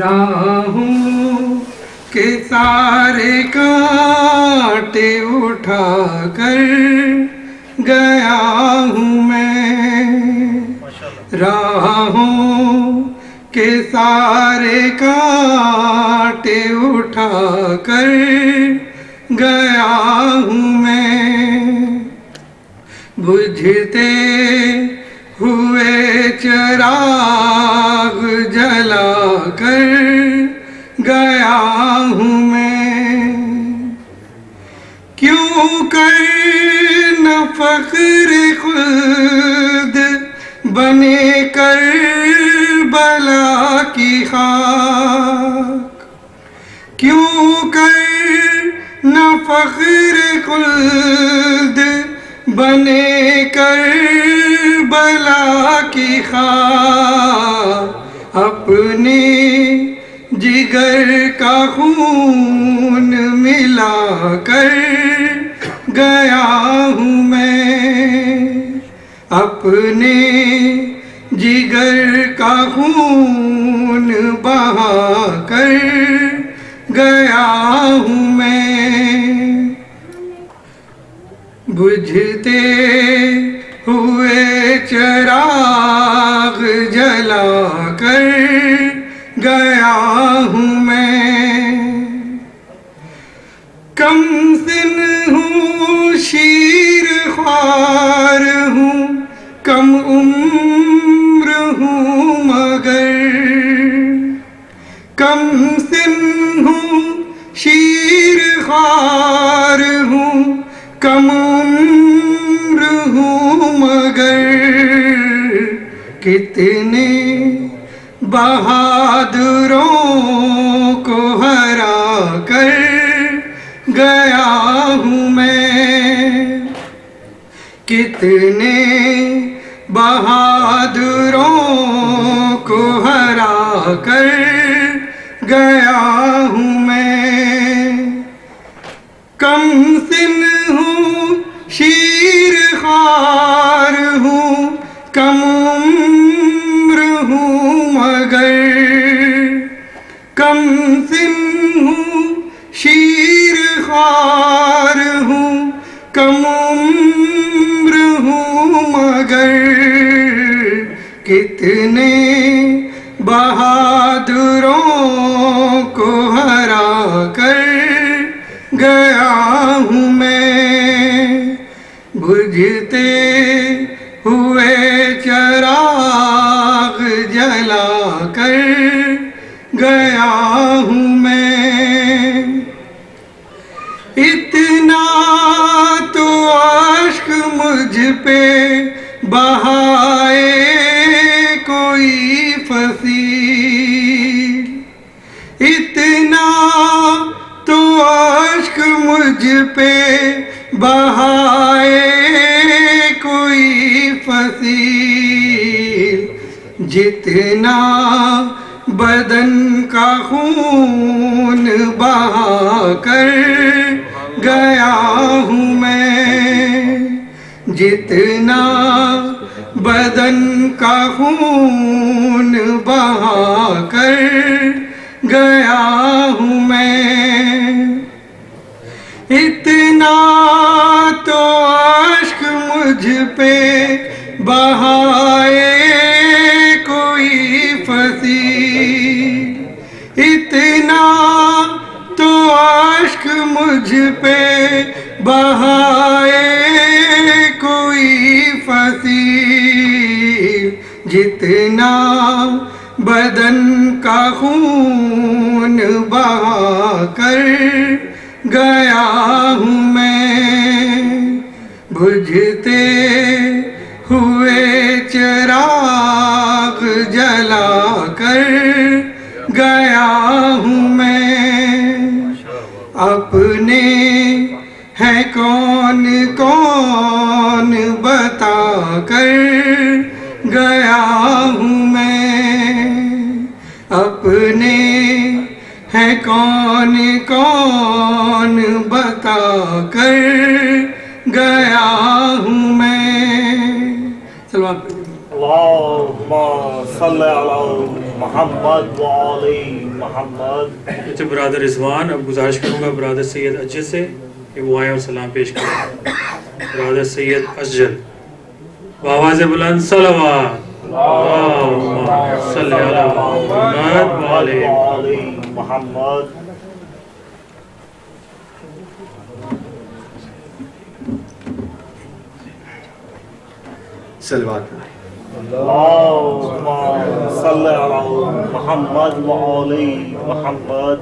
راہوں کے سارے کانٹے اٹھا کر گیا ہوں میں، راہوں کے سارے کانٹے اٹھا کر گیا ہوں میں، بجھتے ہوئے چراغ جلا کر گیا ہوں میں، کیوں کر نہ فخر خلد بنے کربلا کی خاک، کیوں کر نہ فخر خلد بنے کربلا کی خاک، اپنے جگر کا خون ملا کر گیا ہوں میں، اپنے جگر کا خون بہا کر گیا ہوں میں، بجھتے ہوئے چراغ جلا کر گیا ہوں میں، کم سن ہوں شیر خوار ہوں کم عمر ہوں مگر، کم سن ہوں شیر خوار ہوں کم عمر ہوں مگر، کتنے بہادروں کو ہرا کر گیا ہوں میں، کتنے بہادروں کو ہرا کر گیا ہوں میں، کم سن ہوں شیر خوار ہوں کم عمر ہوں مگر، کم سن ہوں شیر خوار ہوں کم عمر ہوں مگر، کتنے بہادروں کو ہرا کر گیا ہوں میں، بجھتے ہوئے چراغ جلا کر گیا ہوں میں، اتنا تو عشق مجھ پہ بہائے کوئی فصیل، اتنا تو عشق مجھ پہ بہائے کوئی فصیل، جتنا بدن کا خون بہا کر گیا ہوں میں، جتنا بدن کا خون بہا کر گیا ہوں میں، اتنا تو عشق مجھ پہ بہائے کوئی فصیل، اتنا تو عشق مجھ پہ بہائے کوئی فصیل، جتنا بدن کا خون بہا کر گیا ہوں میں، بجھتے ہوئے چراغ جلا کر گیا ہوں میں، اپنے ہے کون کون بتا کر گیا ہوں میں، اپنے ہے کون کون بتا کر گیا ہوں میں، اللہم صلی علی محمد وعلی محمد. محمد. اچھا برادر رضوان، اب گزارش کروں گا برادر سید اجل سے کہ وہ آئیں اور سلام پیش کریں. برادر سید اجل بآواز بلند صلوات. اللہم صلی علی محمد وعلی محمد. صلوات. اللہم صلی علی محمد وعلی محمد.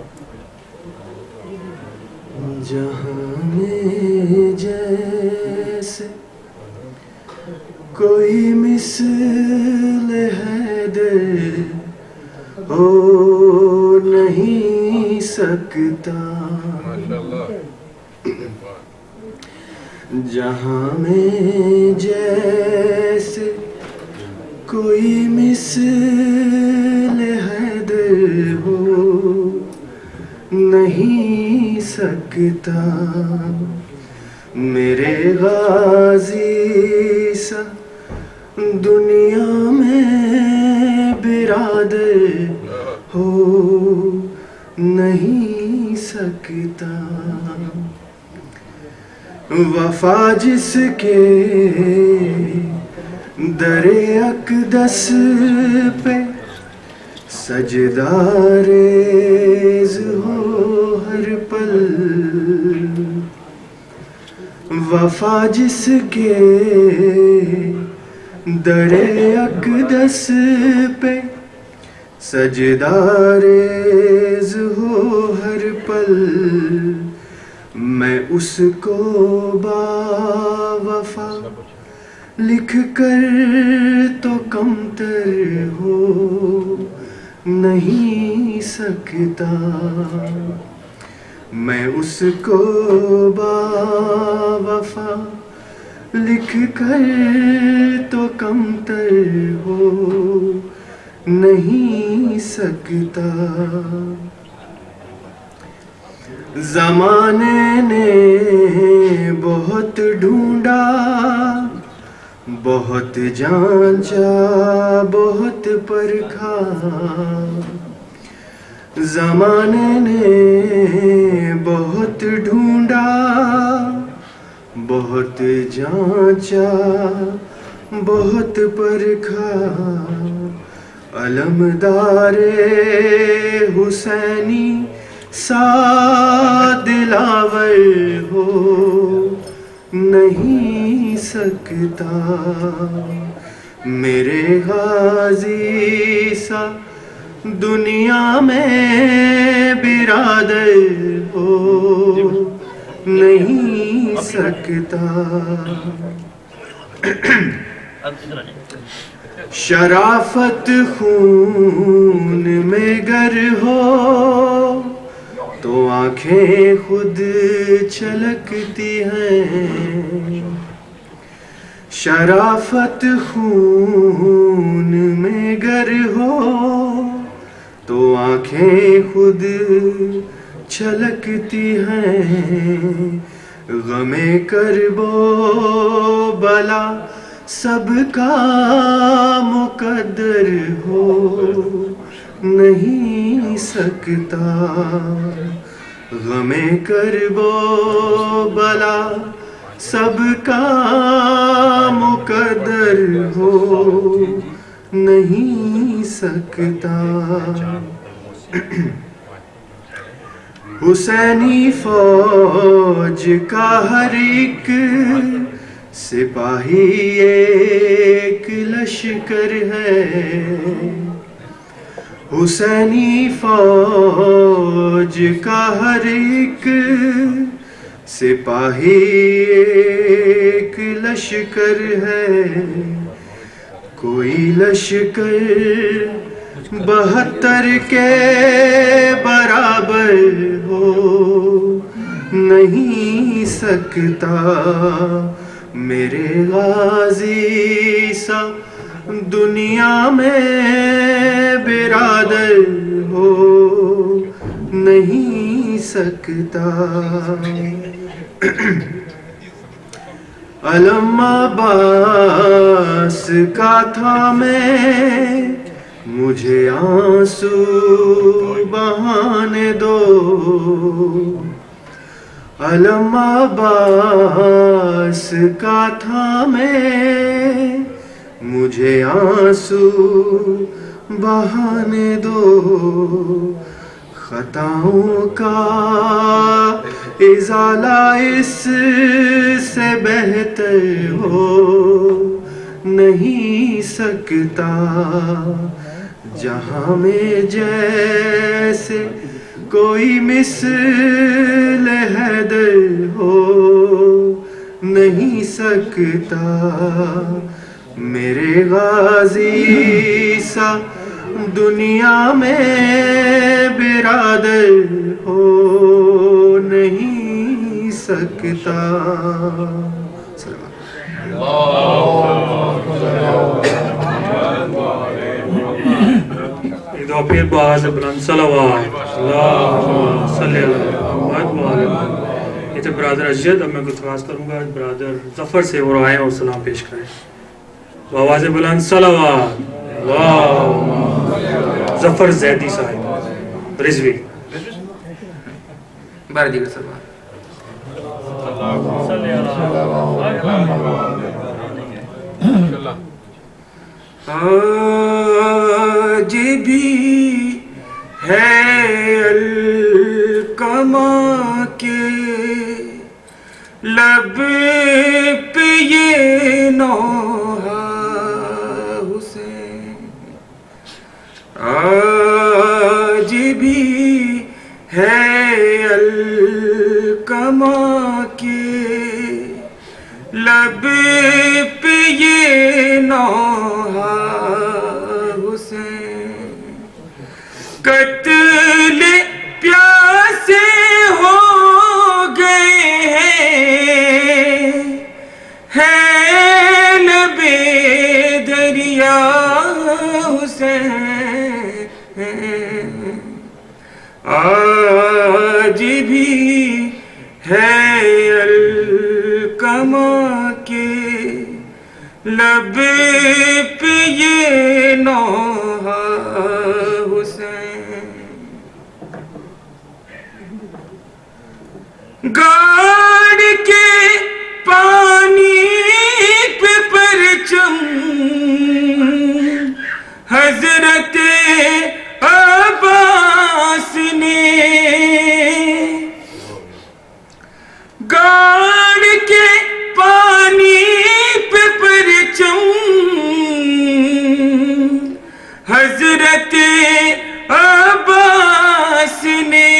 جہاں میں جیسے کوئی مثل حیدر ہو نہیں سکتا. جہاں میں جیسے کوئی مثل حیدر ہو نہیں سکتا. میرے غازی سا دنیا میں برادر ہو نہیں سکتا. وفا جس کے در اقدس پہ سجدہ ریز ہو ہر پل. وفا جس کے در اقدس پہ سجدہ ریز ہو ہر پل. میں اس کو با وفا لکھ کر تو کمتر ہو نہیں سکتا. میں اس کو با وفا لکھ کر تو کمتر ہو نہیں سکتا. زمانے نے بہت ڈھونڈا، بہت جانچا، بہت پرکھا. زمانے نے بہت ڈھونڈا، بہت جانچا، بہت پرکھا. علمدار حسینی سا دلاور ہو نہیں سکتا. میرے غازی سا دنیا میں برادر ہو نہیں سکتا. شرافت خون میں گر ہو تو آنکھیں خود چھلکتی ہیں. شرافت خون میں گر ہو تو آنکھیں خود چھلکتی ہیں. غم کرب و بلا سب کا مقدر ہو نہیں سکتا. غم کرب و بلا سب کا مقدر ہو نہیں سکتا. حسینی فوج کا ہر ایک سپاہی ایک لشکر ہے. حسینی فوج کا ہر ایک سپاہی ایک لشکر ہے. کوئی لشکر 72 کے برابر ہو نہیں سکتا. میرے غازی سا دنیا میں برادر ہو نہیں سکتا. علم عباس کا تھا میں مجھے آنسو بہانے دو، علم عباس کا تھا میں، مجھے آنسو بہانے دو، خطاؤں کا ازالہ اس سے بہتر ہو نہیں سکتا، جہاں میں جیسے کوئی مثل حیدر ہو نہیں سکتا، میرے غازی سا دنیا میں برادر ہو نہیں سکتا۔ ایک دفعہ پھر بآواز بلند صلوات اللہم صلی علی محمد وآلہ محمد۔ یہ تھے برادر اجد۔ اب میں گفتگو کروں گا برادر ظفر سے، وہ آئیں اور سلام پیش کریں بآواز بلند صلوات اللہم۔ ظفر زیدی صاحب رضوی۔ بار دیگر سلوات۔ آج بھی ہے الکما کے لب پہ یہ نوحہ حسین، آج بھی ہے الکما کے لب پہ یہ نوحہ حسین، قتل پیاسے ہو گئے ہیں لب دریا حسین، آج بھی ہے الکما کے لب پہ یہ نوحہ حسین، گاڑ کے پانی پہ پرچم حضرت عباس نے، گاڑ کے پانی پہ پرچم حضرت عباس نے،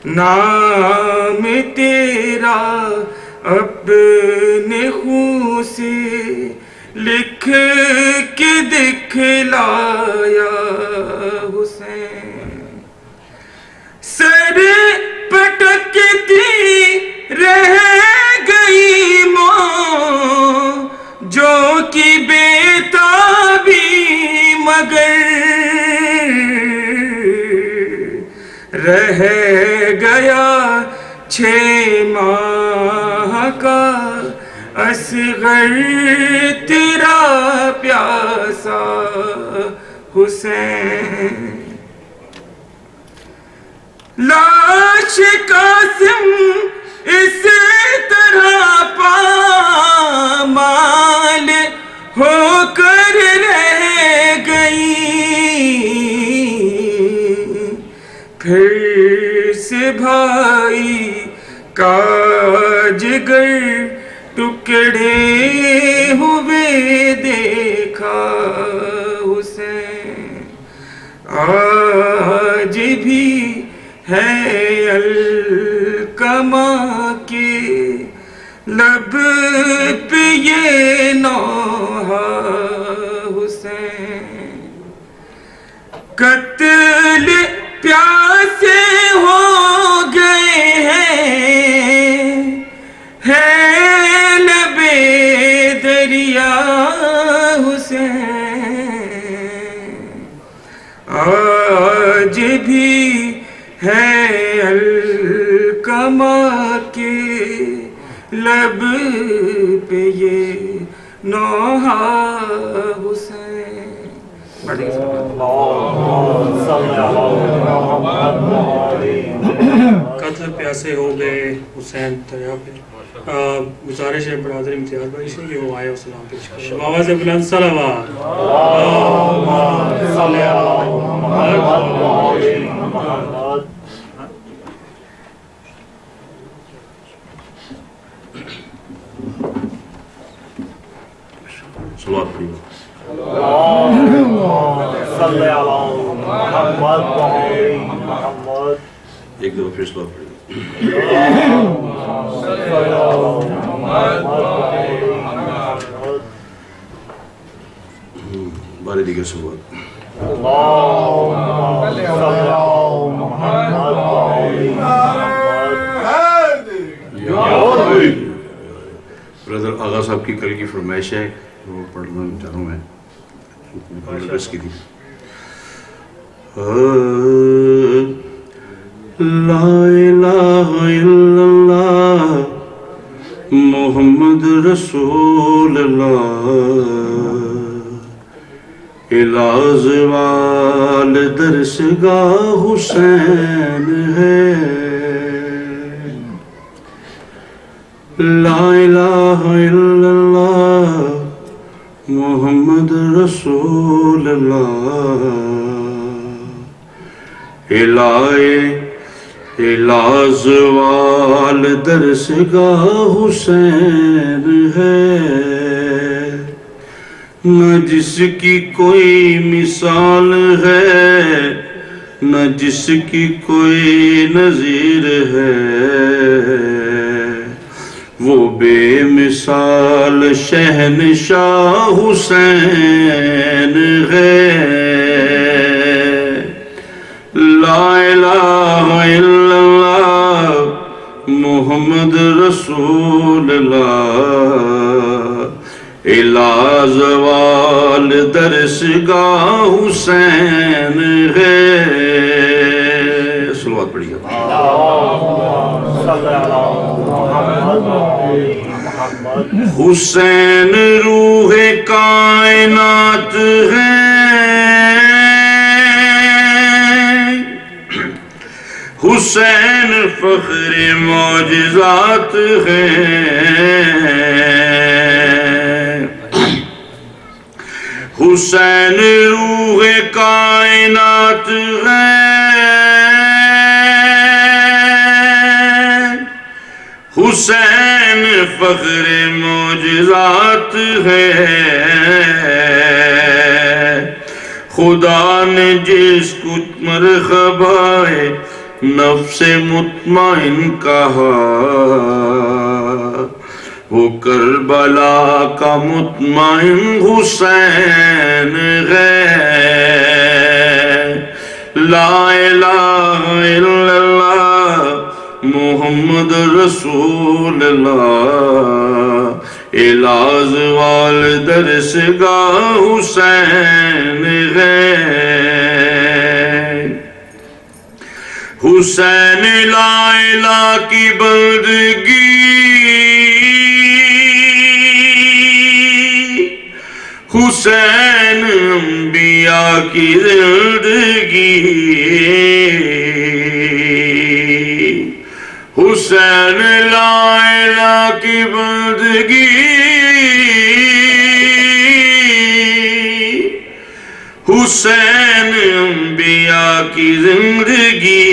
نام تیرا اپنے خون سے لکھ کے دکھلایا حسین، سر پٹکتی رہ گئی ماں جو کہ بیتابی، مگر رہ گیا 6 ماہ کا اصغر تیرا پیاسا حسین، لاش قاسم اس طرح پامال ہو کر رہ گئی، پھر سے بھائی کا جگر ٹکڑے ہوئے دیکھا حسین، آج بھی ہے الکما کے لب پہ یہ نوحہ حسین، قتل پیاسے ہو گئے ہیں لب دریا حسین، آج بھی ہے الکما کے لب پہ یہ نوحہ حسین. قتل پیاسے ہو گئے حسین دریا پہ. گزارش ہے برادر امتیاز بھائی سے کہ وہ آئے اور سلام پیش کرے. آواز بلند صلوات. صلوات پڑھیے. ایک دفعہ پھر صلوات پڑھیے. بارے دیگر صلوات. برادر آغا صاحب کی کل کی فرمائش ہے وہ پڑھنا چاہ رہا ہوں میں. بس کی تھی. لا الہ الا اللہ محمد رسول اللہ الازوال درسگاہ حسین ہے. لا الہ الا اللہ محمد رسول اللہ الازوال درسگاہ حسین ہے. نہ جس کی کوئی مثال ہے نہ جس کی کوئی نظیر ہے وہ بے مثال شہنشاہ حسین ہے. لا الہ الا اللہ محمد رسول اللہ الازوال درسگاہ حسین ہے. صلوات پڑھیے. حسین روح کائنات ہے حسین فخر معجزات ہے. حسین روح کائنات ہے حسین فخر معجزات ہے. خدا نے جس کو مرحبا نفس مطمئن کہا وہ کربلا کا مطمئن حسین ہے. لا الہ الا اللہ محمد رسول اللہ الازوال درسگاہ حسین ہے. حسین لا الہ کی بندگی حسین انبیاء کی زندگی حسین لا الہ کی بندگی حسین انبیاء کی زندگی.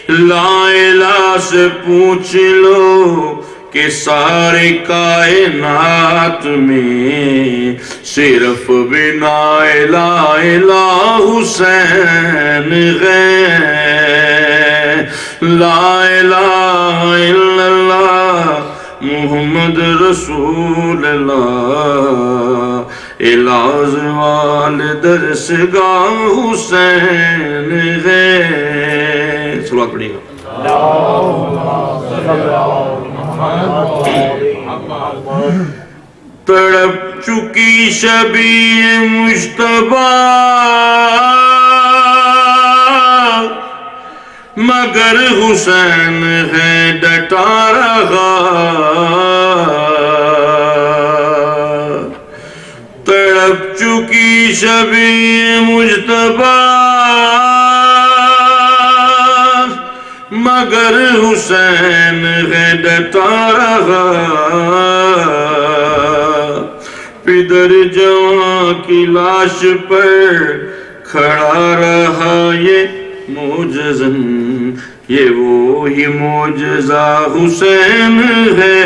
لا الہ سے پوچھ لو کہ سارے کائنات میں صرف بنا لا الہ حسین ہے. لا الہ الا اللہ محمد رسول اللہ الازوال درسگاہ حسین ہے. صلوات پڑھیے گا. تڑپ چکی شبیہ مجتبیٰ مگر حسین ہے ڈٹا رہا تڑپ چکی شبیہ مجتبیٰ مگر حسین ہے ڈٹا رہا پدر جوان کی لاش پر کھڑا رہا یہ معجزن یہ وہی معجزہ حسین ہے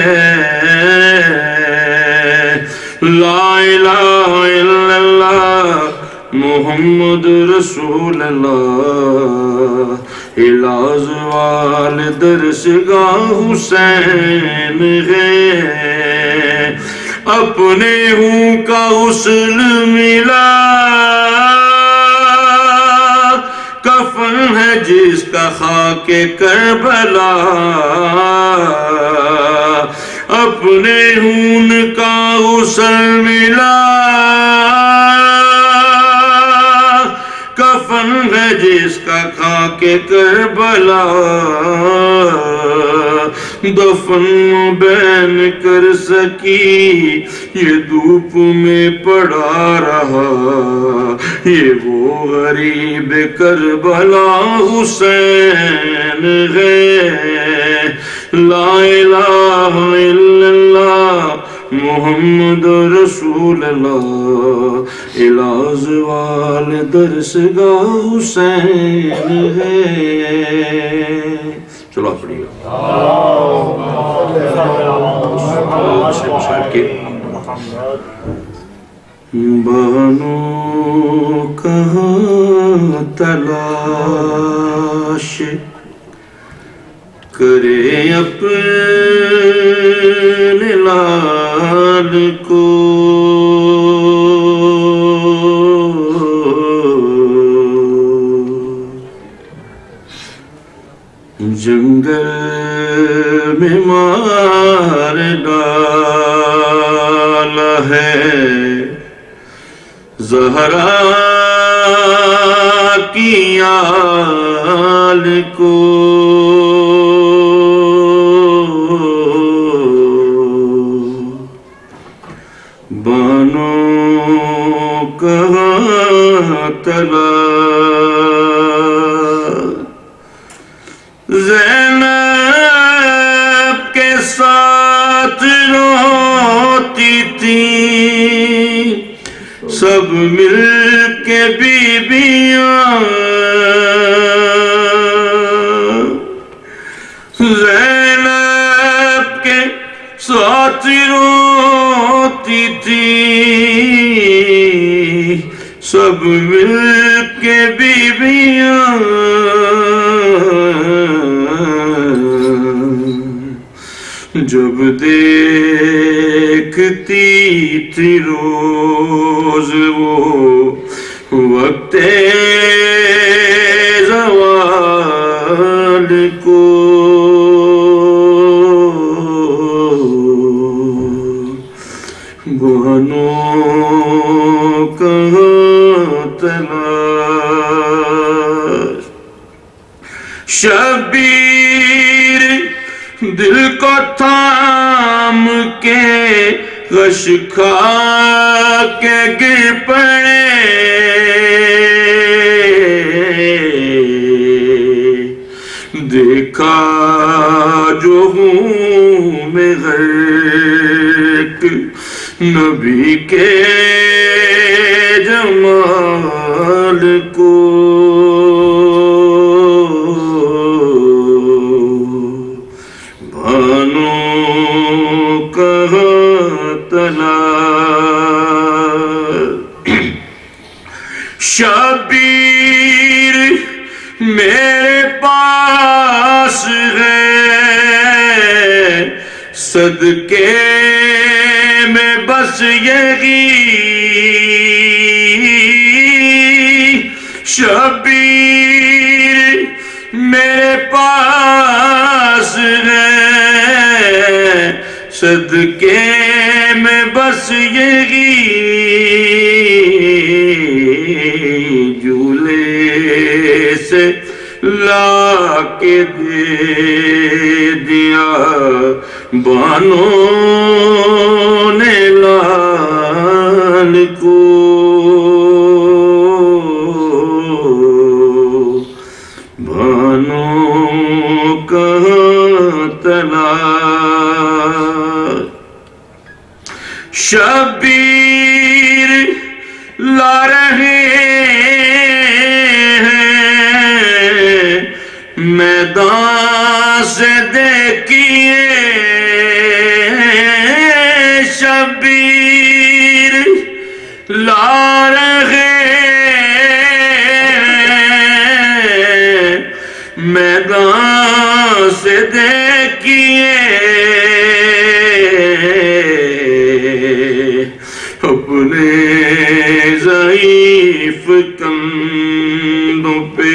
لا الہ الا اللہ محمد رسول اللہ علاج وال درسگاہ حسین ہے اپنے ہوں کا حسن ملا کفن ہے جس کا خاک کربلا اپنے خون کا غسل ملا کفن ہے جس کا خاک کربلا دفن بین کر سکی یہ دھوپ میں پڑا رہا یہ وہ غریب کربلا حسین ہے لا الہ الا اللہ محمد رسول اللہ علاج وال درسگاہ حسین ہے چلو آپ پڑھیے بانو کہاں تلاش کرے اپنے لال کو جنگل میں مار ڈالا ہے زہرا کی آل کو بانو کہاں تلاش زینب کے ساتھ روتی تھی سب مل کے بیویاں زینب کے ساتھ روتی تھی سب مل کے بیویاں جب دیکھتی تھی روز وہ وقت زوال کو بہنوں کہاں تلاش شبیر دل کو تھام کے غش کھا کے گر پڑے دیکھا جو ہوں میں غرق نبی کے جمال کو شبیر میرے پاس ہے صدقے میں بس یہی شبیر میرے پاس ہے صدقے میں بس یہی جھولے سے لا کے دے دیا بانوں نے لال کو بانوں کہاں تلاش شبیر لا رہے ہیں میدان سے دیکھیے شبیر لا رہے ہیں میدان سے دیکھیے اپنے ضعیف کندھوں پہ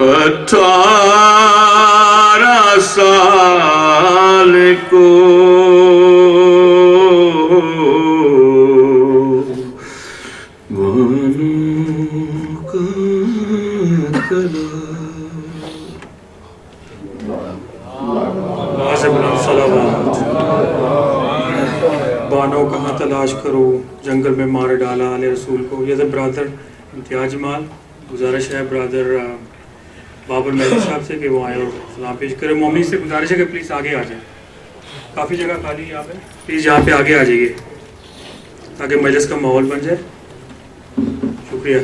18 سال کو بانو کہاں تلاش کرو جنگل میں مار ڈالا علیہ رسول کو. یہ برادر امتیاز جمال گزارش ہے برادر بابر مہدی صاحب سے کہ وہ آئے اور سلام پیش کرے. مومنی سے گزارش ہے کہ پلیز آگے آ جائیں, کافی جگہ خالی ہے یہاں پہ, پلیز یہاں پہ آگے آ جائیے تاکہ مجلس کا ماحول بن جائے. شکریہ.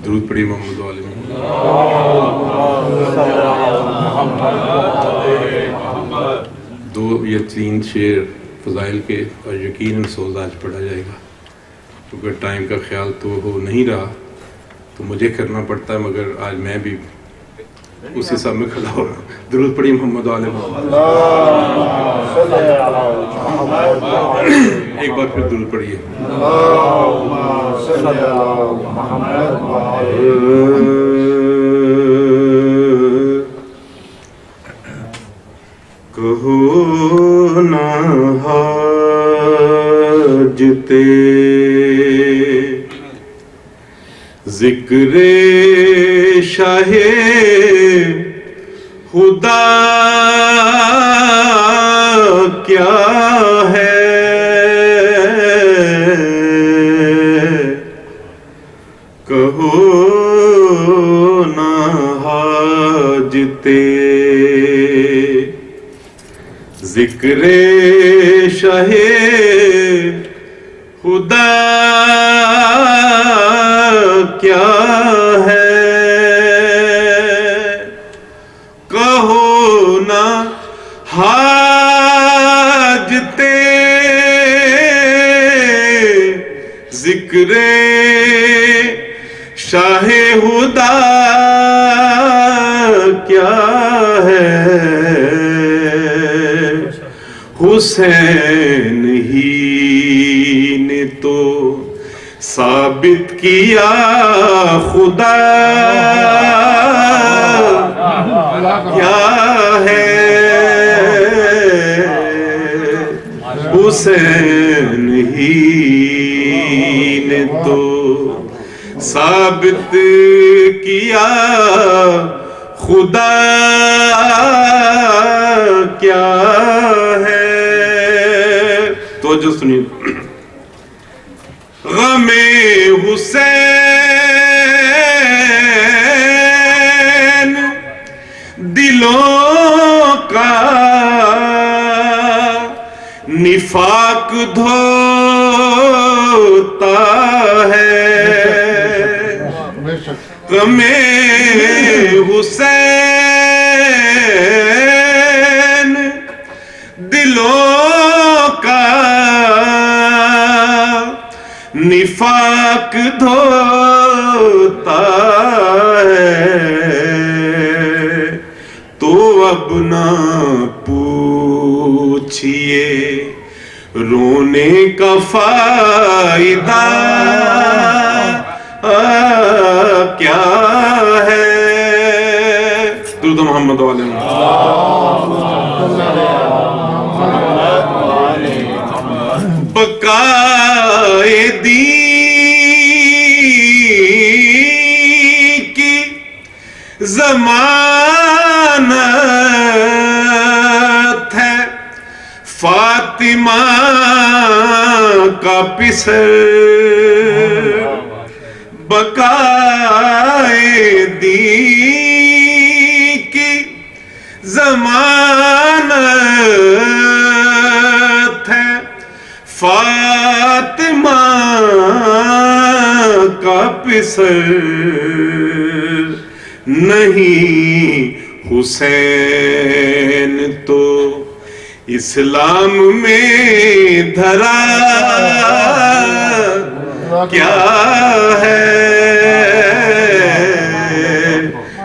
درود پڑھی محمد و آل محمد. دو یا تین شعر فضائل کے اور یقیناً سوز آج پڑھا جائے گا, کیونکہ ٹائم کا خیال تو ہو نہیں رہا تو مجھے کرنا پڑتا ہے, مگر آج میں بھی اس حساب میں کھڑا ہو رہا ہوں. درود پڑھی محمد و آل محمد. ایک بار پھر درود پڑھیے. کہو نہ حاجتے ذکر شاہ خدا کیا ہے, کہو نہ حاجتے ذکر شاہ خدا کیا ہے, کہو نہ حاجتے ذکر شاہ خدا کیا ہے. حسین ہی نے تو ثابت کیا خدا کیا ہے, حسین ہی نے تو ثابت کیا خدا کیا ہے. توجہ سنیے. غم حسین دلوں کا نفاق دھوتا ہے, غم حسین دلوں کا نفاق دھوتا ہے. تو اب نہ پوچھئے رونے کا فائدہ کیا ہے درود محمد علیہ بقائے دین کی ضمانت ہے فاطمہ کا پسر بقائے دین کی ضمانت ہے فاطمہ کا پسر نہیں حسین تو اسلام میں دھرا کیا ہے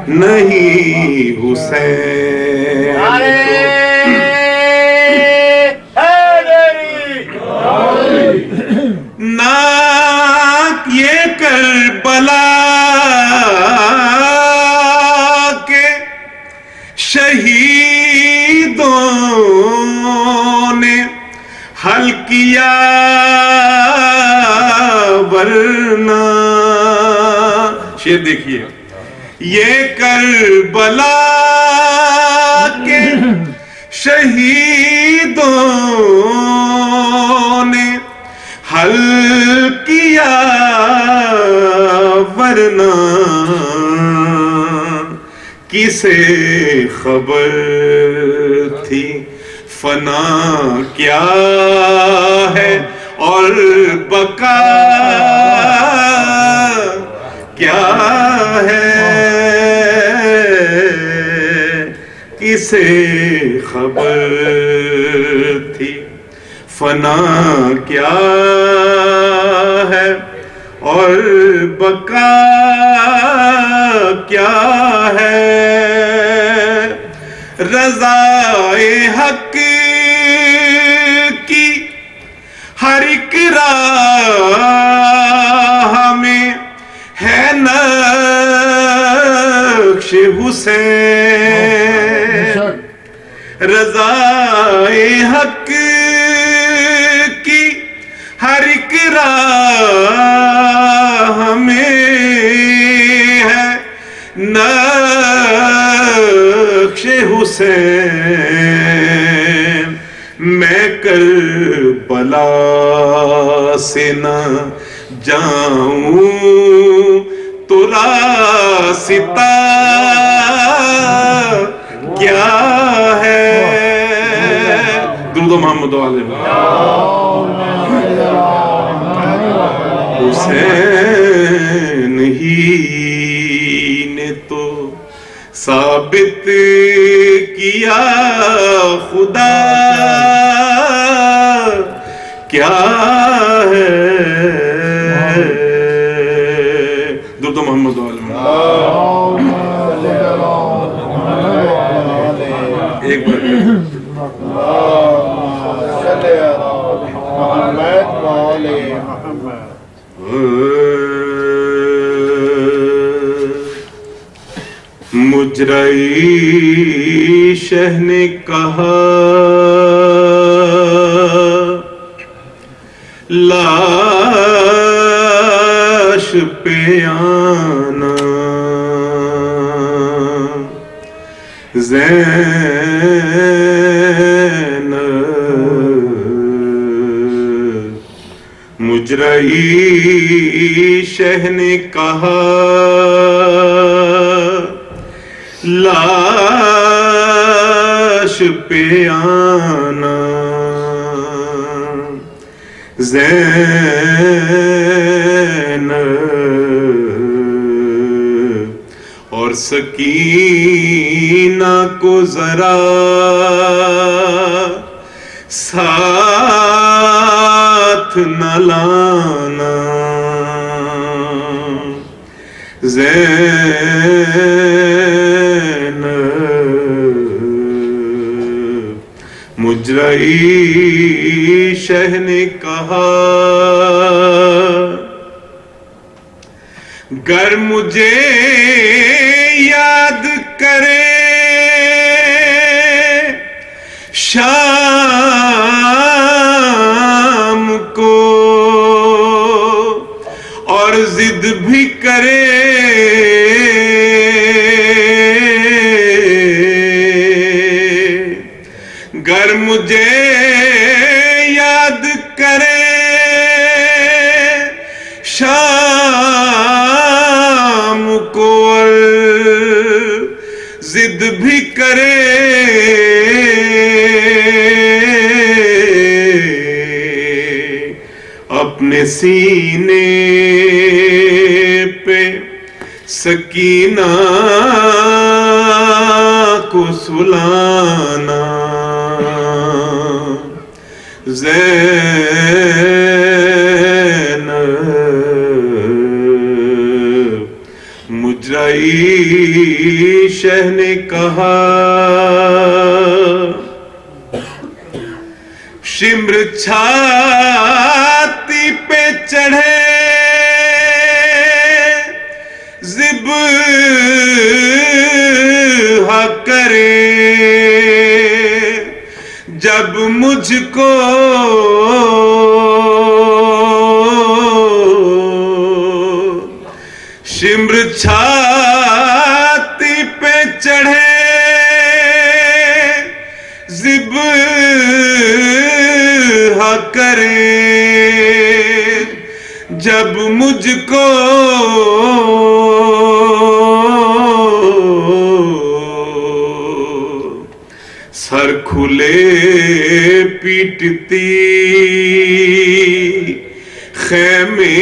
نہیں حسین نہ یہ کربلا کے شہیدوں نے حل کیا ورنہ شعر دیکھیے یہ کربلا کے شہیدوں نے حل کیا ورنہ کسے خبر تھی فنا کیا ہے اور بقا کیا ہے کسے خبر تھی فنا کیا ہے اور بقا کیا ہے رضائے حق کی ہر ایک راہ میں ہے نقش حسین رضائے حق کی ہر ایک راہ میں ہے نقش حسین میں کربلا سے نہ جاؤں تو راستہ کیا ہے درود محمد علیہ حسین ہی نے تو ثابت کیا خدا کیا ہے درود محمد علیہ ایک بار مجرئی شہ نے کہا لاش پہ آنا زینب مجرئی شہ نے کہا لاش پہ آنا زینب اور سکینہ کو ذرا ساتھ نہ لانا زینب مجرئی شہ نے کہا گر مجھے یاد کرے شام کو اور ضد بھی کرے گر مجھے یاد کرے شام کو اور ضد بھی کرے اپنے سینے پہ سکینہ کو سلانا زینب مجرعی شہ نے کہا شمر چھاتی پہ چڑھے ذبح کرے جب مجھ کو شمر چھاتی پہ چڑھے ذبح کرے جب مجھ کو سر کھلے پیٹتی خیمے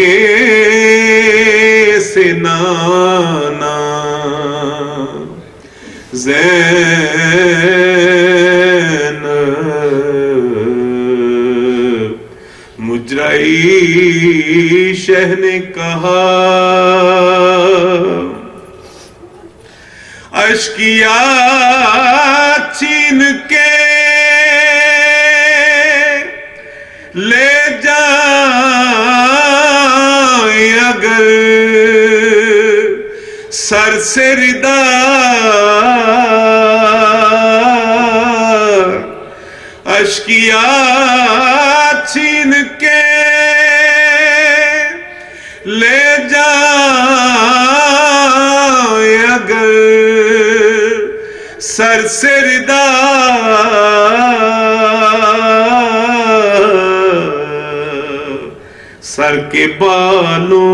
سے نانا زینب مجرعی شہ نے کہا اشکیا چھین کے لے جائیں اگر سر سے ردا اشکیا چھین کے لے جائیں اگر سر سے ردا سر کے بالوں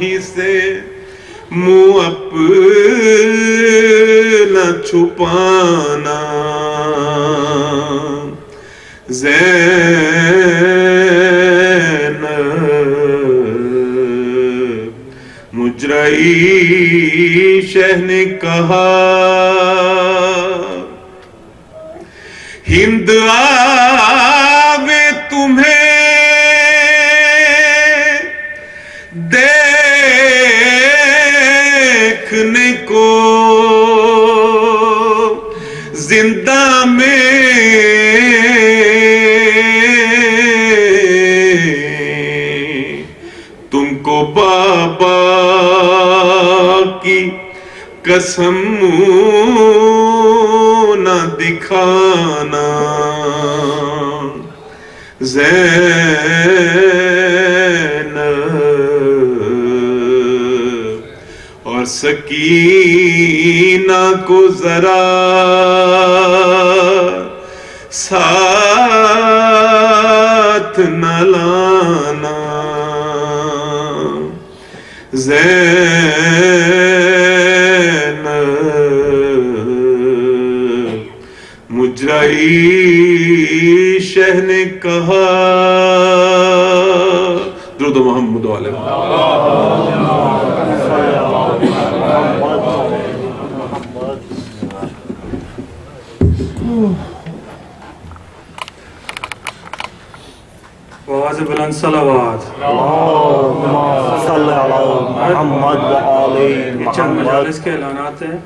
ہی سے منہ اپنا چھپانا زینب مجرعی شہ نے کہا ہند آوے تمہیں دیکھنے کو زندہ میں تم کو بابا کی قسم نہ دکھانا زینب اور سکینہ کو ذرا ساتھ نہ لانا زینب مجرعی شہ نے کہا درود محمد علیہ آواز بلند صلوات صلی علی محمد وآل چند محمد. مجالس کے اعلانات ہیں.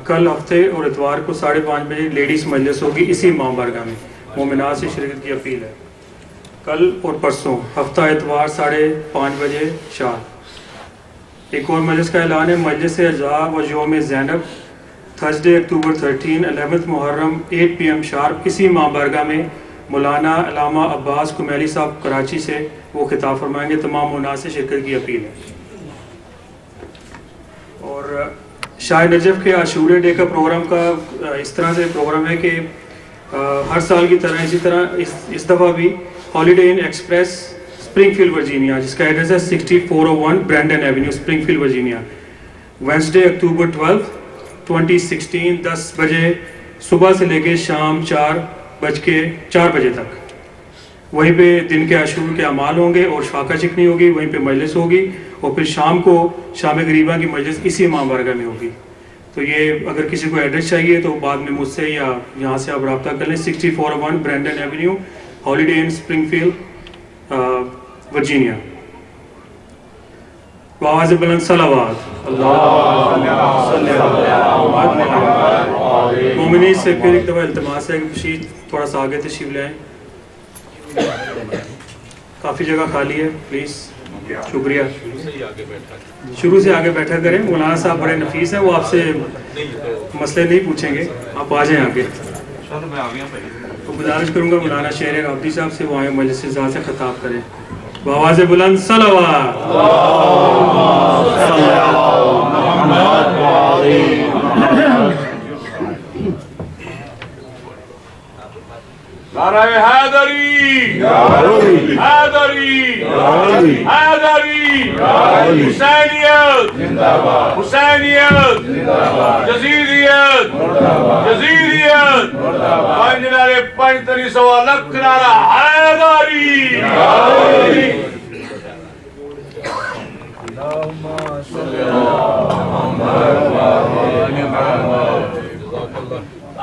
کل ہفتے اور اتوار کو 5:30 بجے لیڈیز مجلس ہوگی اسی امام بارگاہ میں. مومنات سے شرکت کی اپیل ہے. کل اور پرسوں ہفتہ اتوار 5:30 بجے شام. ایک اور مجلس کا اعلان ہے. مجلس اعزاز و یوم زینب تھرسڈے اکتوبر 13 11 محرم 8 PM شارپ اسی ماں بارگاہ میں مولانا علامہ عباس کمیلی صاحب کراچی سے وہ خطاب فرمائیں گے. تمام مناظر سے شرکت کی اپیل ہے. اور شاہ نجف کے عاشورہ ڈے کا پروگرام کا اس طرح سے پروگرام ہے کہ ہر سال کی طرح اسی طرح اس دفعہ بھی holiday inn express springfield virginia جس کا ایڈریس ہے 6401 brandon avenue springfield virginia wednesday october 12 2016 10 بجے صبح سے لے کے شام 4 بجے تک. وہیں پہ دن کے عاشور کے اعمال ہوں گے اور شفاقہ چکنی ہوگی, وہیں پہ مجلس ہوگی اور پھر شام کو شام غریبہ کی مجلس اسی ماں بارگاہ میں ہوگی. تو یہ اگر کسی کو ایڈریس چاہیے تو بعد میں مجھ سے یا یہاں سے آپ رابطہ کر لیں. 6401 برینڈن ایونیو ہالیڈے ان اسپرنگ فیلڈ ورجینیا. آواز بلند صلوات. مومنین سے پھر ایک دفعہ التماس ہے کہ تھوڑا سا آگے تشریف لائیں. کافی جگہ خالی ہے, پلیز. شکریہ. شروع سے آگے بیٹھا کریں. مولانا صاحب بڑے نفیس ہیں, وہ آپ سے مسئلے نہیں پوچھیں گے, آپ آ جائیں آگے. تو گزارش کروں گا مولانا شیر رابطی صاحب سے وہ آئیں مجلس اعزاز سے خطاب کریں. بآواز بلند صلوات. نعرہ حیدری حیدری حیدری حسینیت حسینیت جزیریت جزیریت پنج تری سوا لکھ نعرہ حیدری.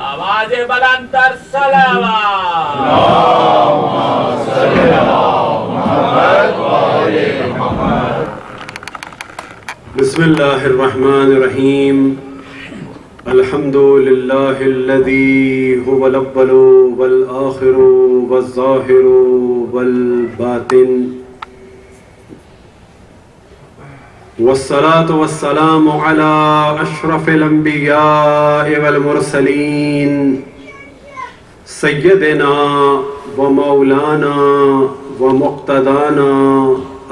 آواز بلند تر صلوات. بسم اللہ الرحمن الرحیم. الحمد للہ الذی هو الاول والآخر والظاہر والباطن والصلاة والسلام على أشرف الأنبياء والمرسلين سيدنا ومولانا ومقتدانا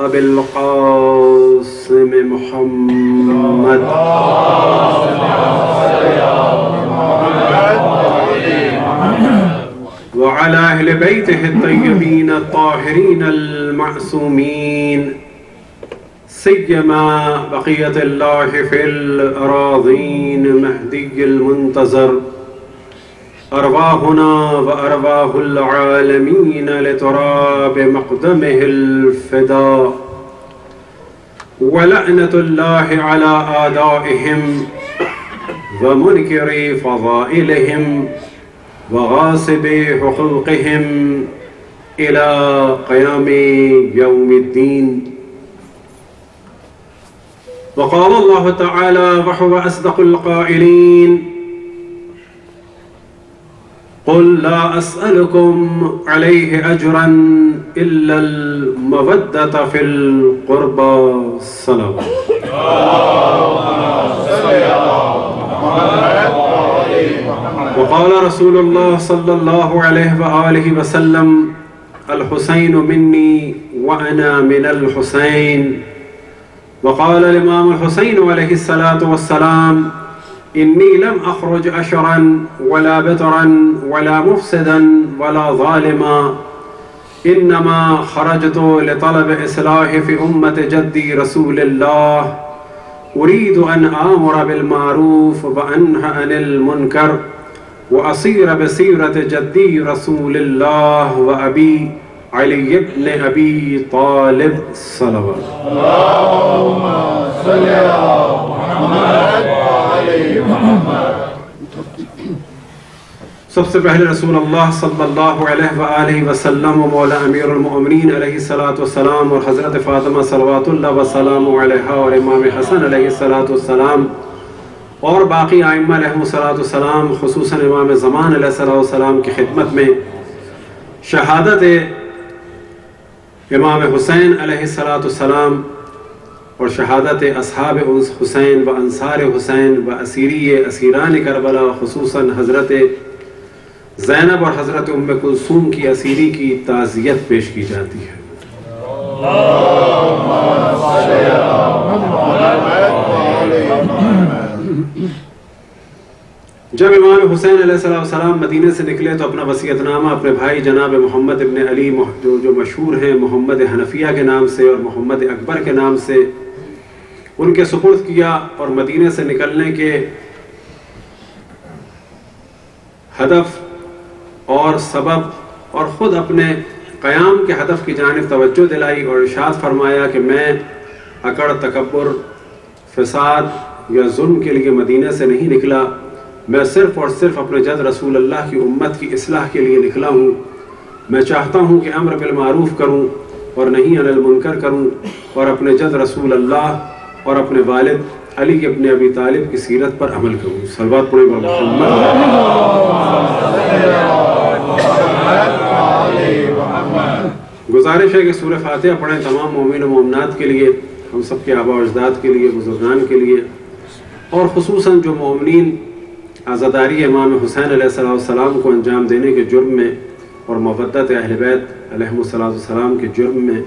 أبي القاسم محمد وعلى أهل بيته الطيبين الطاهرين المعصومين سيما بقية الله في الأراضين مهدي المنتظر أرواحنا وأرواح العالمين لتراب مقدمه الفداء ولعنة الله على أعدائهم ومنكر فضائلهم وغاصب حقوقهم إلى قيام يوم الدين. وقال الله تعالى وهو أصدق القائلين قل لا أسألكم عليه أجرا إلا المودة في القربى صلوات. وقال رسول الله صلى الله عليه وآله وسلم الحسين مني وأنا من الحسين. وقال الإمام الحسين عليه الصلاة والسلام إني لم أخرج أشرا ولا بترا ولا مفسدا ولا ظالما إنما خرجت لطلب إصلاح في أمة جدي رسول الله أريد أن آمر بالمعروف وأنهى عن المنكر وأصير بسيرة جدي رسول الله وأبي علي بن أبي طالب صلوات. اللهم صل على محمد وعلى محمد. سب سے پہلے رسول اللہ صلی اللہ علیہ وآلہ وسلم و مولا امیر المؤمنین علیہ الصلاۃ والسلام اور حضرت فاطمہ صلوات اللہ وسلام علیہا اور امام حسن علیہ الصلاۃ والسلام اور باقی ائمہ علیہم الصلاۃ والسلام خصوصاً امام زمان علیہ الصلاۃ والسلام کی خدمت میں شہادت امام حسین علیہ الصلاۃ والسلام اور شہادت اصحاب حسین و انصار حسین و اسیری اسیران کربلا خصوصاً حضرت زینب اور حضرت ام کلثوم کی اسیری کی تعزیت پیش کی جاتی ہے۔ جب امام حسین علیہ السلام مدینے سے نکلے تو اپنا وصیت نامہ اپنے بھائی جناب محمد ابن علی جو مشہور ہیں محمد حنفیہ کے نام سے اور محمد اکبر کے نام سے ان کے سپرد کیا، اور مدینے سے نکلنے کے ہدف اور سبب اور خود اپنے قیام کے ہدف کی جانب توجہ دلائی اور ارشاد فرمایا کہ میں اکڑ، تکبر، فساد یا ظلم کے لیے مدینے سے نہیں نکلا، میں صرف اور صرف اپنے جد رسول اللہ کی امت کی اصلاح کے لیے نکلا ہوں۔ میں چاہتا ہوں کہ امر بالمعروف کروں اور نہیں عن المنکر کروں، اور اپنے جد رسول اللہ اور اپنے والد علی ابن ابی طالب کی سیرت پر عمل کروں۔ صلوات پڑھیں محمد۔ گزارش ہے کہ سورہ فاتحہ پڑھیں تمام مومن و مومنات کے لیے، ہم سب کے آباء و اجداد کے لیے، بزرگان کے لیے، اور خصوصاً جو مومنین عزاداری امام حسین علیہ السلام کو انجام دینے کے جرم میں اور مودت اہل بیت علیہم السلام کے جرم میں،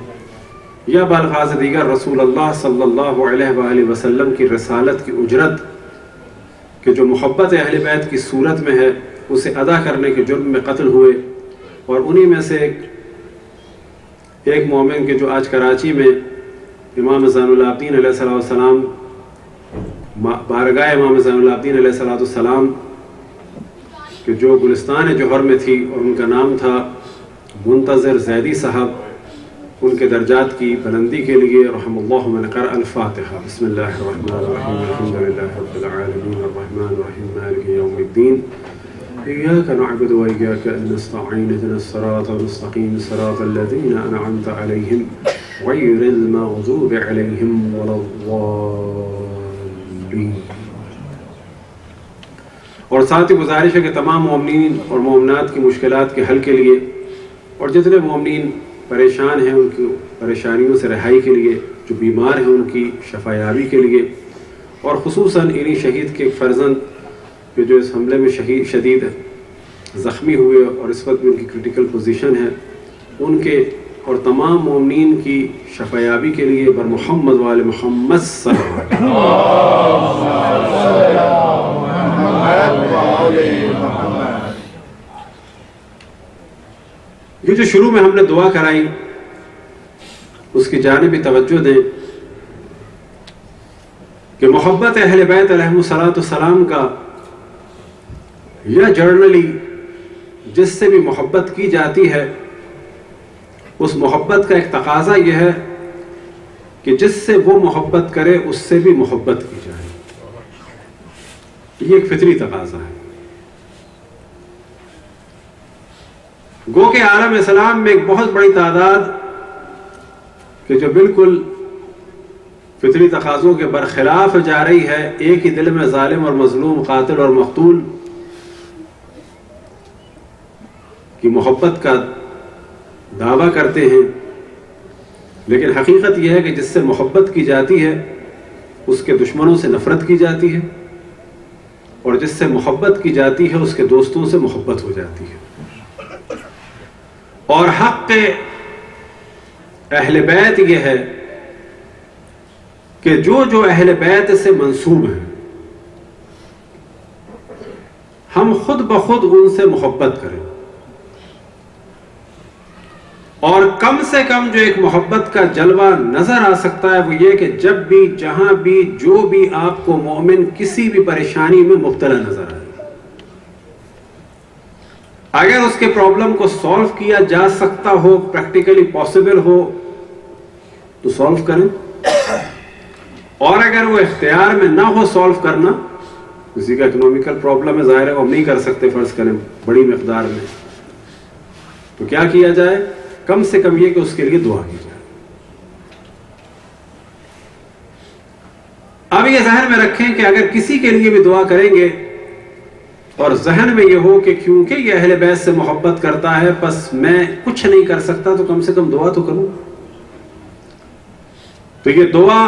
یا بالفاظ دیگر رسول اللہ صلی اللہ علیہ وآلہ وسلم کی رسالت کی اجرت کہ جو محبت اہل بیت کی صورت میں ہے اسے ادا کرنے کے جرم میں قتل ہوئے، اور انہی میں سے ایک مومن کے جو آج کراچی میں امام زین العابدین علیہ السلام بارگاہ امام زین العابدین علیہ السلام کہ جو گلستان جوہر میں تھی اور ان کا نام تھا منتظر زیدی صاحب، ان کے درجات کی بلندی کے لیے رحم اللہ من قرأ الفاتحہ۔ بسم اللہ الرحمن الرحیم، الحمد للہ رب العالمین، الرحمن الرحیم، مالک یوم الدین، ایاک نعبد و ایاک نستعین، اهدنا الصراط المستقیم، صراط الذین انعمت علیہم غیر المغضوب علیہم ولا الضالین۔ اور ساتھ ہی گزارش ہے کہ تمام مومنین اور مومنات کی مشکلات کے حل کے لیے اور جتنے مومنین پریشان ہیں ان کی پریشانیوں سے رہائی کے لیے، جو بیمار ہیں ان کی شفایابی کے لیے، اور خصوصاً انہی شہید کے فرزند کہ جو اس حملے میں شدید زخمی ہوئے اور اس وقت بھی ان کی کرٹیکل پوزیشن ہے، ان کے اور تمام مومنین کی شفایابی کے لیے بر محمد وآل محمد صلی اللہ علیہ وسلم۔ یہ جو شروع میں ہم نے دعا کرائی اس کی جانب بھی توجہ دیں کہ محبت اہل بیت علیہم السلام کا یا جرنلی جس سے بھی محبت کی جاتی ہے اس محبت کا ایک تقاضا یہ ہے کہ جس سے وہ محبت کرے اس سے بھی محبت کی جائے، یہ ایک فطری تقاضا ہے۔ گو کہ عالم اسلام میں ایک بہت بڑی تعداد کہ جو بالکل فطری تقاضوں کے برخلاف جا رہی ہے، ایک ہی دل میں ظالم اور مظلوم، قاتل اور مقتول کی محبت کا دعویٰ کرتے ہیں، لیکن حقیقت یہ ہے کہ جس سے محبت کی جاتی ہے اس کے دشمنوں سے نفرت کی جاتی ہے، اور جس سے محبت کی جاتی ہے اس کے دوستوں سے محبت ہو جاتی ہے۔ اور حق اہل بیت یہ ہے کہ جو اہل بیت سے منسوب ہیں ہم خود بخود ان سے محبت کریں، اور کم سے کم جو ایک محبت کا جلوہ نظر آ سکتا ہے وہ یہ کہ جب بھی جہاں بھی جو بھی آپ کو مومن کسی بھی پریشانی میں مبتلا نظر آئے، اگر اس کے پرابلم کو سولو کیا جا سکتا ہو، پریکٹیکلی پاسبل ہو تو سولو کریں، اور اگر وہ اختیار میں نہ ہو سولو کرنا، کسی کا اکنومیکل پرابلم ہے، ظاہر ہے وہ ہم نہیں کر سکتے، فرض کریں بڑی مقدار میں، تو کیا کیا جائے؟ کم سے کم یہ کہ اس کے لیے دعا کی جائے۔ اب یہ ذہن میں رکھیں کہ اگر کسی کے لیے بھی دعا کریں گے اور ذہن میں یہ ہو کہ کیونکہ یہ اہل بیت سے محبت کرتا ہے بس میں کچھ نہیں کر سکتا تو کم سے کم دعا تو کروں، تو یہ دعا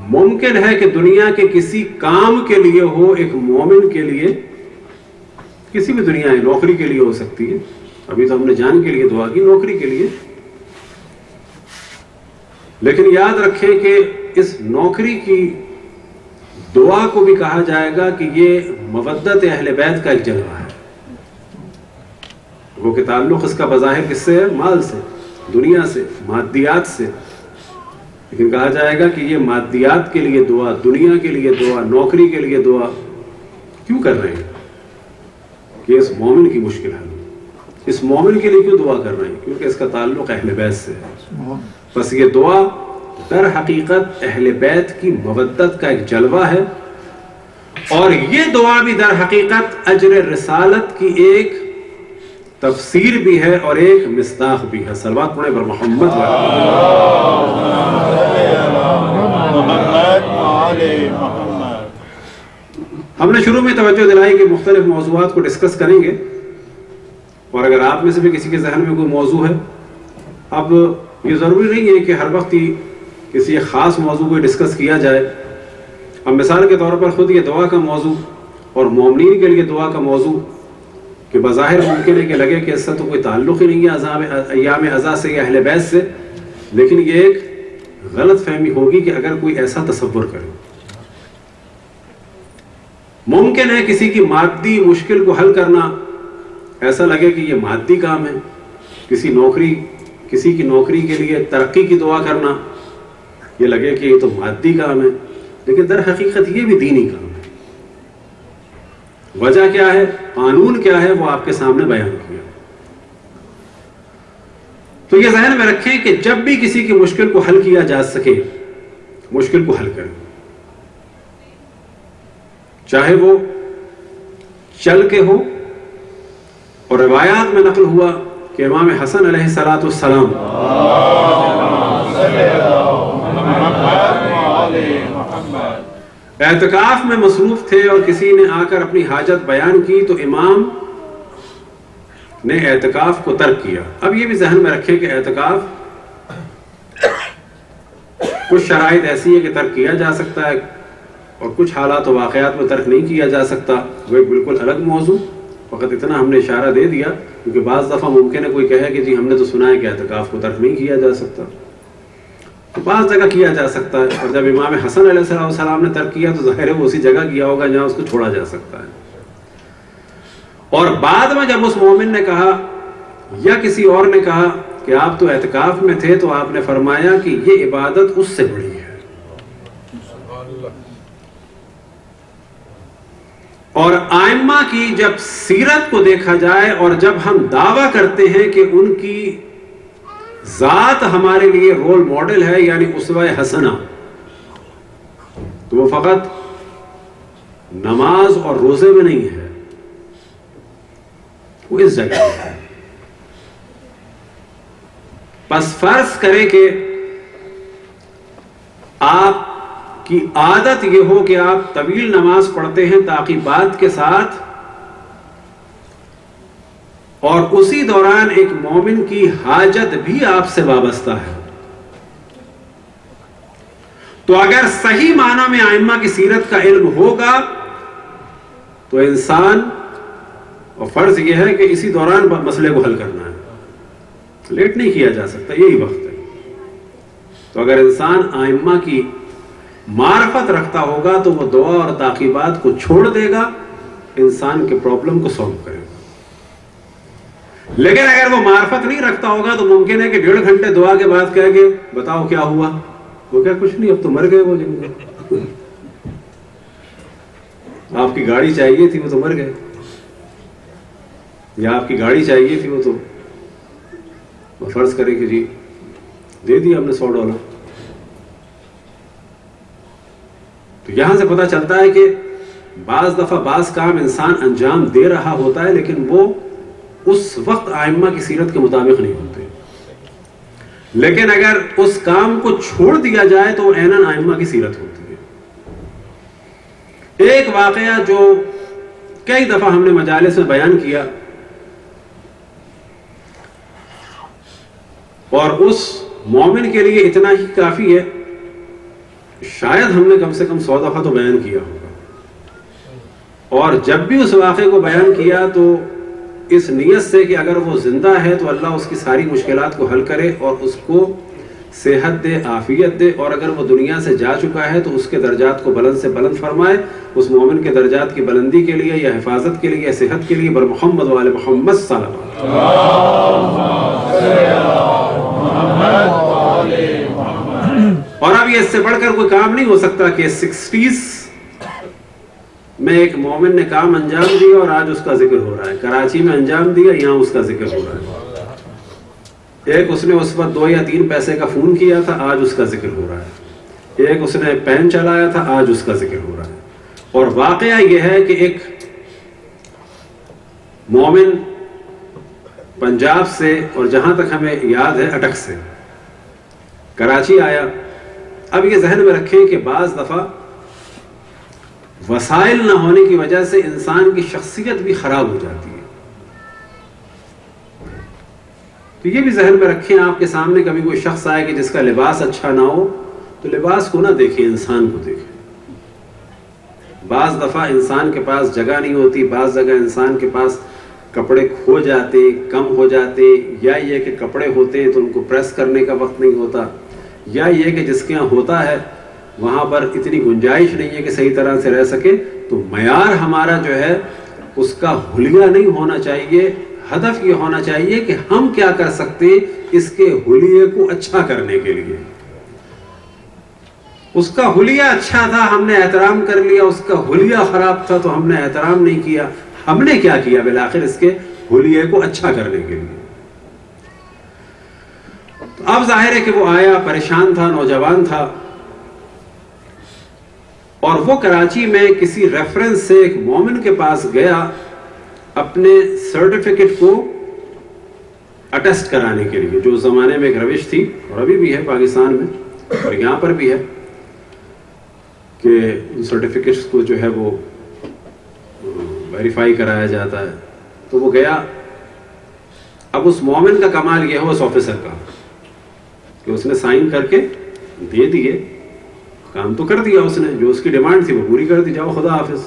ممکن ہے کہ دنیا کے کسی کام کے لیے ہو، ایک مومن کے لیے کسی بھی دنیا ہے، نوکری کے لیے ہو سکتی ہے، ابھی تو ہم نے جان کے لیے دعا کی، نوکری کے لیے، لیکن یاد رکھیں کہ اس نوکری کی دعا کو بھی کہا جائے گا کہ یہ مودت اہل بیت کا ایک جلوہ ہے، وہ کہ تعلق اس کا بظاہر کس سے ہے؟ مال سے، دنیا سے، مادیات سے، لیکن کہا جائے گا کہ یہ مادیات کے لیے دعا، دنیا کے لیے دعا، نوکری کے لیے دعا کیوں کر رہے ہیں؟ کہ اس مومن کی مشکل حل، اس مومن کے لیے کیوں دعا کر رہے ہیں؟ کیونکہ اس کا تعلق اہل بیت سے ہے۔ بس یہ دعا در حقیقت اہل بیت کی مودت کا ایک جلوہ ہے، اور یہ دعا بھی در حقیقت اجر رسالت کی ایک تفسیر بھی ہے اور ایک مصداق بھی ہے۔ صلوات پڑھیں پر محمد ہم نے شروع میں توجہ دلائی کہ مختلف موضوعات کو ڈسکس کریں گے، اور اگر آپ میں سے بھی کسی کے ذہن میں کوئی موضوع ہے، اب یہ ضروری نہیں ہے کہ ہر وقت ہی کسی خاص موضوع کو ڈسکس کیا جائے۔ اب مثال کے طور پر خود یہ دعا کا موضوع اور مومنین کے لیے دعا کا موضوع کہ بظاہر ممکن ہے کہ لگے کہ اس سے تو کوئی تعلق ہی نہیں ہے ایام عزا سے یا اہل بیت سے، لیکن یہ ایک غلط فہمی ہوگی کہ اگر کوئی ایسا تصور کرے۔ ممکن ہے کسی کی مادی مشکل کو حل کرنا ایسا لگے کہ یہ مادی کام ہے، کسی کی نوکری کے لیے ترقی کی دعا کرنا یہ لگے کہ یہ تو مادی کام ہے، لیکن در حقیقت یہ بھی دینی کام ہے۔ وجہ کیا ہے، قانون کیا ہے، وہ آپ کے سامنے بیان کیا۔ تو یہ ذہن میں رکھیں کہ جب بھی کسی کی مشکل کو حل کیا جا سکے، مشکل کو حل کریں، چاہے وہ چل کے ہو، اور روایات میں نقل ہوا کہ امام حسن علیہ السلام اعتکاف میں مصروف تھے، اور کسی نے آ کر اپنی حاجت بیان کی تو امام نے اعتکاف کو ترک کیا۔ اب یہ بھی ذہن میں رکھیں کہ اعتکاف کچھ شرائط ایسی ہے کہ ترک کیا جا سکتا ہے، اور کچھ حالات و واقعات میں ترک نہیں کیا جا سکتا، وہ ایک بالکل الگ موضوع۔ فقط اتنا ہم نے اشارہ دے دیا، کیونکہ بعض دفعہ ممکن ہے کوئی کہے کہ جی ہم نے تو سنا ہے کہ اعتکاف کو ترک نہیں کیا جا سکتا، تو بعض جگہ کیا جا سکتا ہے، اور جب امام حسن علیہ السلام نے ترک کیا تو ظاہر ہے وہ اسی جگہ کیا ہوگا جہاں اس کو چھوڑا جا سکتا ہے۔ اور بعد میں جب اس مومن نے کہا یا کسی اور نے کہا کہ آپ تو اعتکاف میں تھے، تو آپ نے فرمایا کہ یہ عبادت اس سے بڑی ہے۔ اور ائمہ کی جب سیرت کو دیکھا جائے، اور جب ہم دعویٰ کرتے ہیں کہ ان کی ذات ہمارے لیے رول ماڈل ہے، یعنی اسوہ حسنہ، تو وہ فقط نماز اور روزے میں نہیں ہے، وہ اس جگہ ہے۔ پس فرض کریں کہ آپ کی عادت یہ ہو کہ آپ طویل نماز پڑھتے ہیں تعقیبات کے ساتھ، اور اسی دوران ایک مومن کی حاجت بھی آپ سے وابستہ ہے، تو اگر صحیح معنی میں ائمہ کی سیرت کا علم ہوگا تو انسان، اور فرض یہ ہے کہ اسی دوران مسئلے کو حل کرنا ہے، لیٹ نہیں کیا جا سکتا، یہی وقت ہے۔ تو اگر انسان ائمہ کی معرفت رکھتا ہوگا تو وہ دعا اور تعقیبات کو چھوڑ دے گا، انسان کے پرابلم کو سالو کرے گا۔ لیکن اگر وہ معرفت نہیں رکھتا ہوگا تو ممکن ہے کہ 1.5 گھنٹے دعا کے بعد کہے گے بتاؤ کیا ہوا، وہ کیا کچھ نہیں، اب تو مر گئے وہ جن کو آپ کی گاڑی چاہیے تھی وہ تو مر گئے، یا آپ کی گاڑی چاہیے تھی وہ تو فرض کرے کہ جی دے دیا ہم نے $100۔ تو یہاں سے پتہ چلتا ہے کہ بعض دفعہ بعض کام انسان انجام دے رہا ہوتا ہے، لیکن وہ اس وقت ائمہ کی سیرت کے مطابق نہیں ہوتے، لیکن اگر اس کام کو چھوڑ دیا جائے تو وہ عیناً ائمہ کی سیرت ہوتی ہے۔ ایک واقعہ جو کئی دفعہ ہم نے مجالس میں بیان کیا، اور اس مومن کے لیے اتنا ہی کافی ہے، شاید ہم نے کم سے کم 100 دفعہ تو بیان کیا ہوگا، اور جب بھی اس واقعے کو بیان کیا تو اس نیت سے کہ اگر وہ زندہ ہے تو اللہ اس کی ساری مشکلات کو حل کرے اور اس کو صحت دے، عافیت دے، اور اگر وہ دنیا سے جا چکا ہے تو اس کے درجات کو بلند سے بلند فرمائے. اس مومن کے درجات کی بلندی کے لیے یا حفاظت کے لیے یا صحت کے لیے بر محمد وآل محمد صلی اللہ علیہ وسلم. اور اب یہ اس سے بڑھ کر کوئی کام نہیں ہو سکتا کہ 60s میں ایک مومن نے کام انجام دیا اور آج اس کا ذکر ہو رہا ہے. کراچی میں انجام دیا، یہاں اس کا ذکر ہو رہا ہے. ایک اس نے اس وقت 2 یا 3 پیسے کا فون کیا تھا، آج اس کا ذکر ہو رہا ہے. ایک اس نے پین چلایا تھا، آج اس کا ذکر ہو رہا ہے. اور واقعہ یہ ہے کہ ایک مومن پنجاب سے، اور جہاں تک ہمیں یاد ہے اٹک سے کراچی آیا. اب یہ ذہن میں رکھیں کہ بعض دفعہ وسائل نہ ہونے کی وجہ سے انسان کی شخصیت بھی خراب ہو جاتی ہے. تو یہ بھی ذہن میں رکھیں. آپ کے سامنے کبھی کوئی شخص آئے کہ جس کا لباس اچھا نہ ہو تو لباس کو نہ دیکھیں، انسان کو دیکھیں. بعض دفعہ انسان کے پاس جگہ نہیں ہوتی، بعض جگہ انسان کے پاس کپڑے کھو جاتے، کم ہو جاتے، یا یہ کہ کپڑے ہوتے تو ان کو پریس کرنے کا وقت نہیں ہوتا، یا یہ کہ جس کے یہاں ہوتا ہے وہاں پر اتنی گنجائش نہیں ہے کہ صحیح طرح سے رہ سکے. تو معیار ہمارا جو ہے اس کا حلیہ نہیں ہونا چاہیے. ہدف یہ ہونا چاہیے کہ ہم کیا کر سکتے ہیں اس کے حلیے کو اچھا کرنے کے لیے. اس کا حلیہ اچھا تھا، ہم نے احترام کر لیا. اس کا حلیہ خراب تھا تو ہم نے احترام نہیں کیا. ہم نے کیا کیا بالآخر اس کے حلیے کو اچھا کرنے کے لیے. اب ظاہر ہے کہ وہ آیا، پریشان تھا، نوجوان تھا، اور وہ کراچی میں کسی ریفرنس سے ایک مومن کے پاس گیا اپنے سرٹیفکیٹ کو اٹیسٹ کرانے کے لیے. جو اس زمانے میں ایک روش تھی اور ابھی بھی ہے پاکستان میں اور یہاں پر بھی ہے کہ سرٹیفکیٹس کو جو ہے وہ ویریفائی کرایا جاتا ہے. تو وہ گیا. اب اس مومن کا کمال یہ ہے اس آفیسر کا کہ اس نے سائن کر کے دے دیے. کام تو کر دیا اس نے، جو اس کی ڈیمانڈ تھی وہ پوری کر دی، جاؤ خدا حافظ.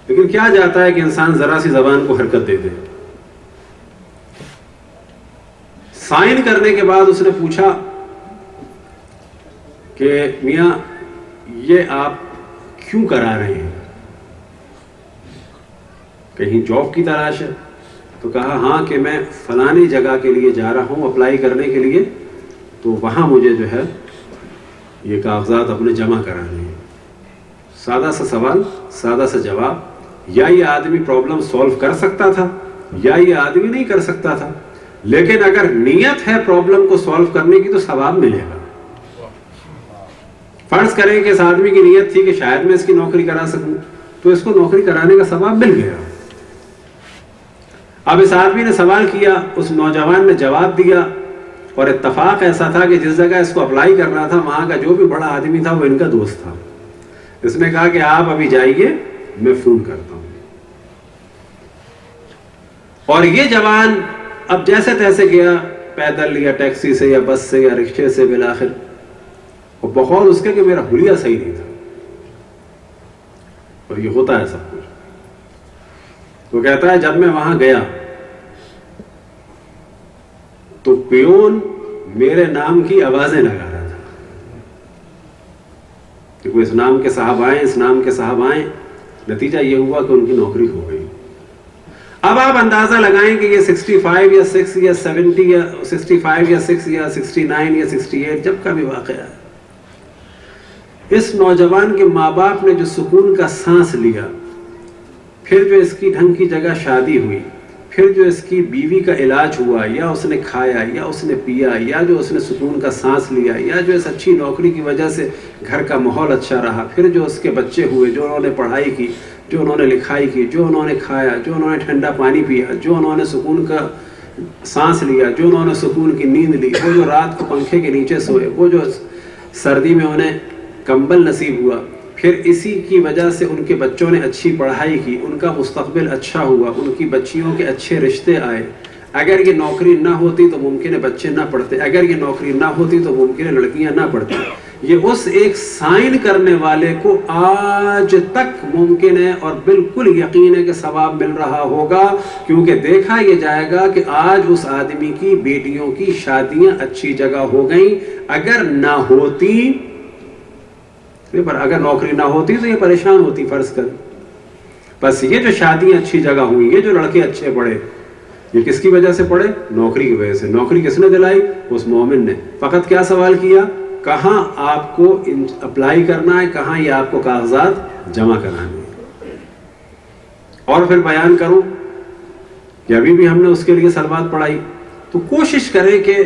لیکن کیا جاتا ہے کہ انسان ذرا سی زبان کو حرکت دے دے. سائن کرنے کے بعد اس نے پوچھا کہ میاں یہ آپ کیوں کرا رہے ہیں؟ کہیں جاب کی تلاش ہے؟ تو کہا ہاں کہ میں فلانی جگہ کے لیے جا رہا ہوں اپلائی کرنے کے لیے، تو وہاں مجھے جو ہے یہ کاغذات اپنے جمع کرانے ہیں. سادہ سا سوال، سادہ سا جواب. یا یہ آدمی پرابلم سولو کر سکتا تھا یا یہ آدمی نہیں کر سکتا تھا. لیکن اگر نیت ہے پرابلم کو سولو کرنے کی تو ثواب ملے گا. فرض کریں کہ اس آدمی کی نیت تھی کہ شاید میں اس کی نوکری کرا سکوں، تو اس کو نوکری کرانے کا ثواب مل گیا. اب اس آدمی نے سوال کیا، اس نوجوان نے جواب دیا، اور اتفاق ایسا تھا کہ جس جگہ اس کو اپلائی کرنا تھا وہاں کا جو بھی بڑا آدمی تھا وہ ان کا دوست تھا. اس نے کہا کہ آپ ابھی جائیے، میں فون کرتا ہوں. اور یہ جوان اب جیسے تیسے گیا، پیدل یا ٹیکسی سے یا بس سے یا رکشے سے بالآخر، اور بقول اس کے کہ میرا حلیہ صحیح نہیں تھا. اور یہ ہوتا ہے سب کچھ. وہ کہتا ہے جب میں وہاں گیا تو پیون میرے نام کی آوازیں لگا رہا تھا کہ کوئی اس نام کے صاحب آئیں، اس نام کے صاحب آئیں. نتیجہ یہ ہوا کہ ان کی نوکری ہو گئی. اب آپ اندازہ لگائیں کہ یہ 65 یا 6 یا 70 یا 65 یا 6 یا 69 یا 68 جب کا بھی واقعہ ہے، اس نوجوان کے ماں باپ نے جو سکون کا سانس لیا، پھر جو اس کی ڈھنگ کی جگہ شادی ہوئی، پھر جو اس کی بیوی کا علاج ہوا، یا اس نے کھایا یا اس نے پیا، یا جو اس نے سکون کا سانس لیا، یا جو اس اچھی نوکری کی وجہ سے گھر کا ماحول اچھا رہا، پھر جو اس کے بچے ہوئے، جو انہوں نے پڑھائی کی، جو انہوں نے لکھائی کی، جو انہوں نے کھایا، جو انہوں نے ٹھنڈا پانی پیا، جو انہوں نے سکون کا سانس لیا، جو انہوں نے سکون کی نیند لی، وہ جو رات کو پنکھے کے نیچے سوئے، وہ جو سردی میں انہیں کمبل نصیب ہوا، پھر اسی کی وجہ سے ان کے بچوں نے اچھی پڑھائی کی، ان کا مستقبل اچھا ہوا، ان کی بچیوں کے اچھے رشتے آئے. اگر یہ نوکری نہ ہوتی تو ممکن ہے بچے نہ پڑھتے، اگر یہ نوکری نہ ہوتی تو ممکن ہے لڑکیاں نہ پڑھتی. یہ اس ایک سائن کرنے والے کو آج تک ممکن ہے اور بالکل یقین ہے کہ ثواب مل رہا ہوگا، کیونکہ دیکھا یہ جائے گا کہ آج اس آدمی کی بیٹیوں کی شادیاں اچھی جگہ ہو گئیں. اگر نہ ہوتی، پر اگر نوکری نہ ہوتی تو یہ پریشان ہوتی فرض کر. بس یہ جو شادیاں اچھی جگہ ہوئی، یہ جو لڑکے اچھے پڑھے، یہ کس کی وجہ سے پڑھے؟ نوکری کی وجہ سے. نوکری کس نے دلائی؟ اس مومن نے. فقط کیا سوال کیا؟ کہاں آپ کو اپلائی کرنا ہے، کہاں یہ آپ کو کاغذات جمع کرانے ہیں. اور پھر بیان کروں کہ ابھی بھی ہم نے اس کے لیے سلوات پڑھائی، تو کوشش کریں کہ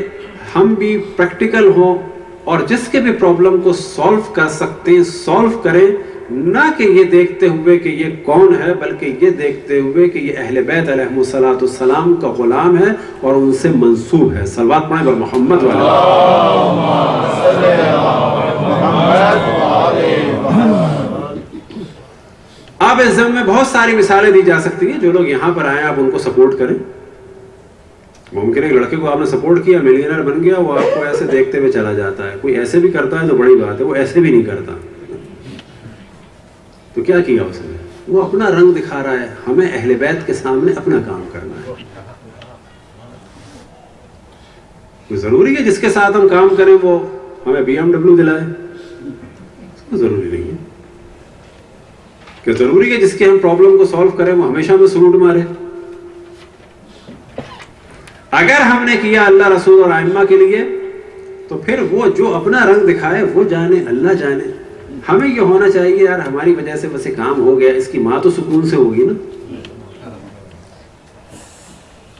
ہم بھی پریکٹیکل ہوں اور جس کے بھی پرابلم کو سالو کر سکتے ہیں سالو کریں، نہ کہ یہ دیکھتے ہوئے کہ یہ کون ہے، بلکہ یہ دیکھتے ہوئے کہ یہ اہل بیت علیہ الصلوۃ والسلام کا غلام ہے اور ان سے منسوب ہے. صلوات پڑھیں بر محمد والے. آپ اس ضمن میں بہت ساری مثالیں دی جا سکتی ہیں. جو لوگ یہاں پر آئے آپ ان کو سپورٹ کریں. ممکن ہے کہ لڑکے کو آپ نے سپورٹ کیا، ملینئر بن گیا، وہ آپ کو ایسے دیکھتے ہوئے چلا جاتا ہے. کوئی ایسے بھی کرتا ہے تو بڑی بات ہے، وہ ایسے بھی نہیں کرتا تو کیا کیا اس نے؟ وہ اپنا رنگ دکھا رہا ہے. ہمیں اہل بیت کے سامنے اپنا کام کرنا ہے. کوئی ضروری ہے جس کے ساتھ ہم کام کریں وہ ہمیں BMW دلائے؟ ضروری نہیں ہے. کہ ضروری ہے جس کے ہم پرابلم کو سالو کریں وہ ہمیشہ میں سلوٹ مارے؟ اگر ہم نے کیا اللہ رسول اور ائمہ کے لیے تو پھر وہ جو اپنا رنگ دکھائے وہ جانے، اللہ جانے. ہمیں یہ ہونا چاہیے یار ہماری وجہ سے بس یہ کام ہو گیا، اس کی ماں تو سکون سے ہوگی نا،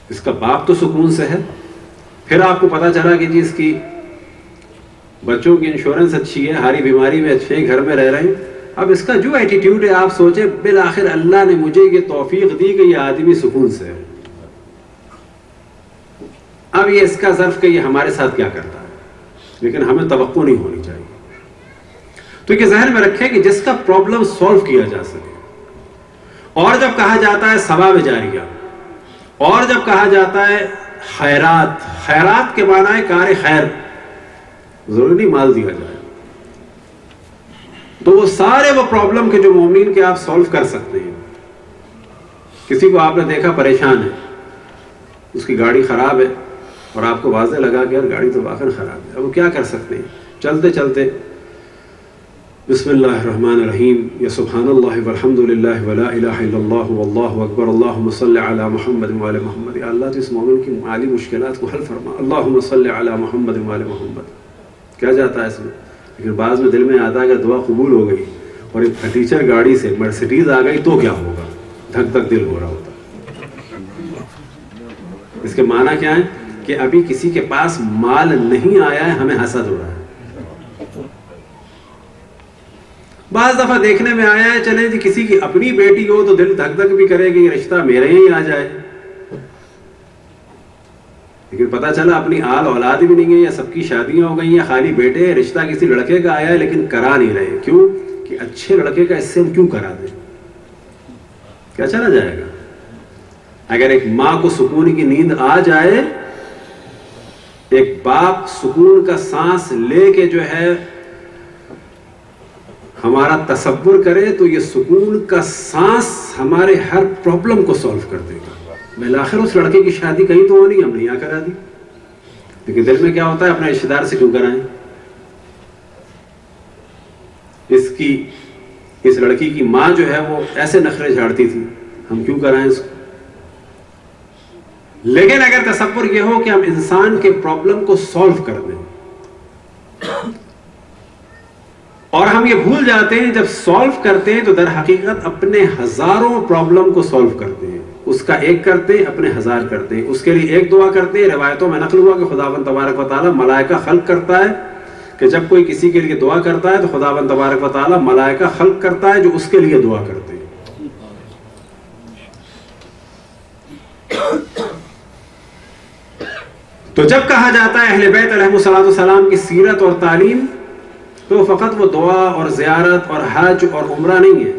اس کا باپ تو سکون سے ہے. پھر آپ کو پتا چلا کہ جی اس کی بچوں کی انشورنس اچھی ہے، ہاری بیماری میں اچھے ہیں، گھر میں رہ رہے ہیں. اب اس کا جو ایٹیٹیوڈ ہے آپ سوچیں بالآخر اللہ نے مجھے یہ توفیق دی کہ یہ آدمی سکون سے ہے. اب یہ اس کا ظرف کہ یہ ہمارے ساتھ کیا کرتا ہے، لیکن ہمیں توقع نہیں ہونی چاہیے. تو یہ ذہن میں رکھیں کہ جس کا پرابلم سالو کیا جا سکے. اور جب کہا جاتا ہے ثواب جاریہ، اور جب کہا جاتا ہے خیرات، خیرات کے معنی ہے کار خیر، ضروری نہیں مال دیا جائے. تو وہ سارے وہ پرابلم کے جو مومنین کے آپ سالو کر سکتے ہیں. کسی کو آپ نے دیکھا پریشان ہے، اس کی گاڑی خراب ہے اور آپ کو واضح لگا کہ یار گاڑی تو واقعا خراب ہے. اب وہ کیا کر سکتے ہیں؟ چلتے چلتے بسم اللہ الرحمن الرحیم یا سبحان اللہ والحمد للہ ولا الہ الا اللہ واللہ اکبر اللہم صلی علی محمد وعلی محمد. یا اللہ تو اس مومن کی مالی مشکلات کو حل فرما. اللہم صلی علی محمد وعلی محمد. کیا جاتا ہے اس میں؟ لیکن بعض میں دل میں آتا ہے اگر دعا قبول ہو گئی اور ایک ٹیچر گاڑی سے مرسیڈیز آ گئی تو کیا ہوگا؟ دھک دھک دل ہو رہا ہوتا. اس کے معنی کیا ہے؟ کہ ابھی کسی کے پاس مال نہیں آیا ہے، ہمیں حسد ہو رہا ہے. بعض دفعہ دیکھنے میں آیا ہے چلے جی کسی کی اپنی بیٹی ہو تو دل دھک دھک بھی کرے کہ یہ رشتہ میرے ہی آ جائے، لیکن پتہ چلا اپنی آل اولاد بھی نہیں ہے یا سب کی شادیاں ہو گئی ہیں، خالی بیٹے، رشتہ کسی لڑکے کا آیا ہے لیکن کرا نہیں رہے. کیوں؟ کہ اچھے لڑکے کا اس سے ہم کیوں کرا دیں؟ کیا چلا جائے گا؟ اگر ایک ماں کو سکون کی نیند آ جائے، ایک باپ سکون کا سانس لے کے جو ہے ہمارا تصور کرے تو یہ سکون کا سانس ہمارے ہر پرابلم کو سالو کر دے گا. بالآخر اس لڑکے کی شادی کہیں تو ہونی، ہم نے یہاں کرا دی، لیکن دل میں کیا ہوتا ہے اپنے رشتے دار سے کیوں کرائیں؟ اس لڑکی کی ماں جو ہے وہ ایسے نخرے جھاڑتی تھی، ہم کیوں کرائیں اس کو؟ لیکن اگر تصور یہ ہو کہ ہم انسان کے پرابلم کو سالو کر دیں، اور ہم یہ بھول جاتے ہیں جب سالو کرتے ہیں تو در حقیقت اپنے ہزاروں پرابلم کو سالو کرتے ہیں. اس کا ایک کرتے ہیں، اپنے ہزار کرتے ہیں. اس کے لیے ایک دعا کرتے ہیں. روایتوں میں نقل ہوا کہ خداوند تبارک و تعالی ملائکہ خلق کرتا ہے کہ جب کوئی کسی کے لیے دعا کرتا ہے تو خداوند تبارک و تعالی ملائکہ خلق کرتا ہے جو اس کے لیے دعا کرتے ہیں. تو جب کہا جاتا ہے اہل بیت علیہ الصلوۃ والسلام کی سیرت اور تعلیم تو فقط وہ دعا اور زیارت اور حج اور عمرہ نہیں ہے.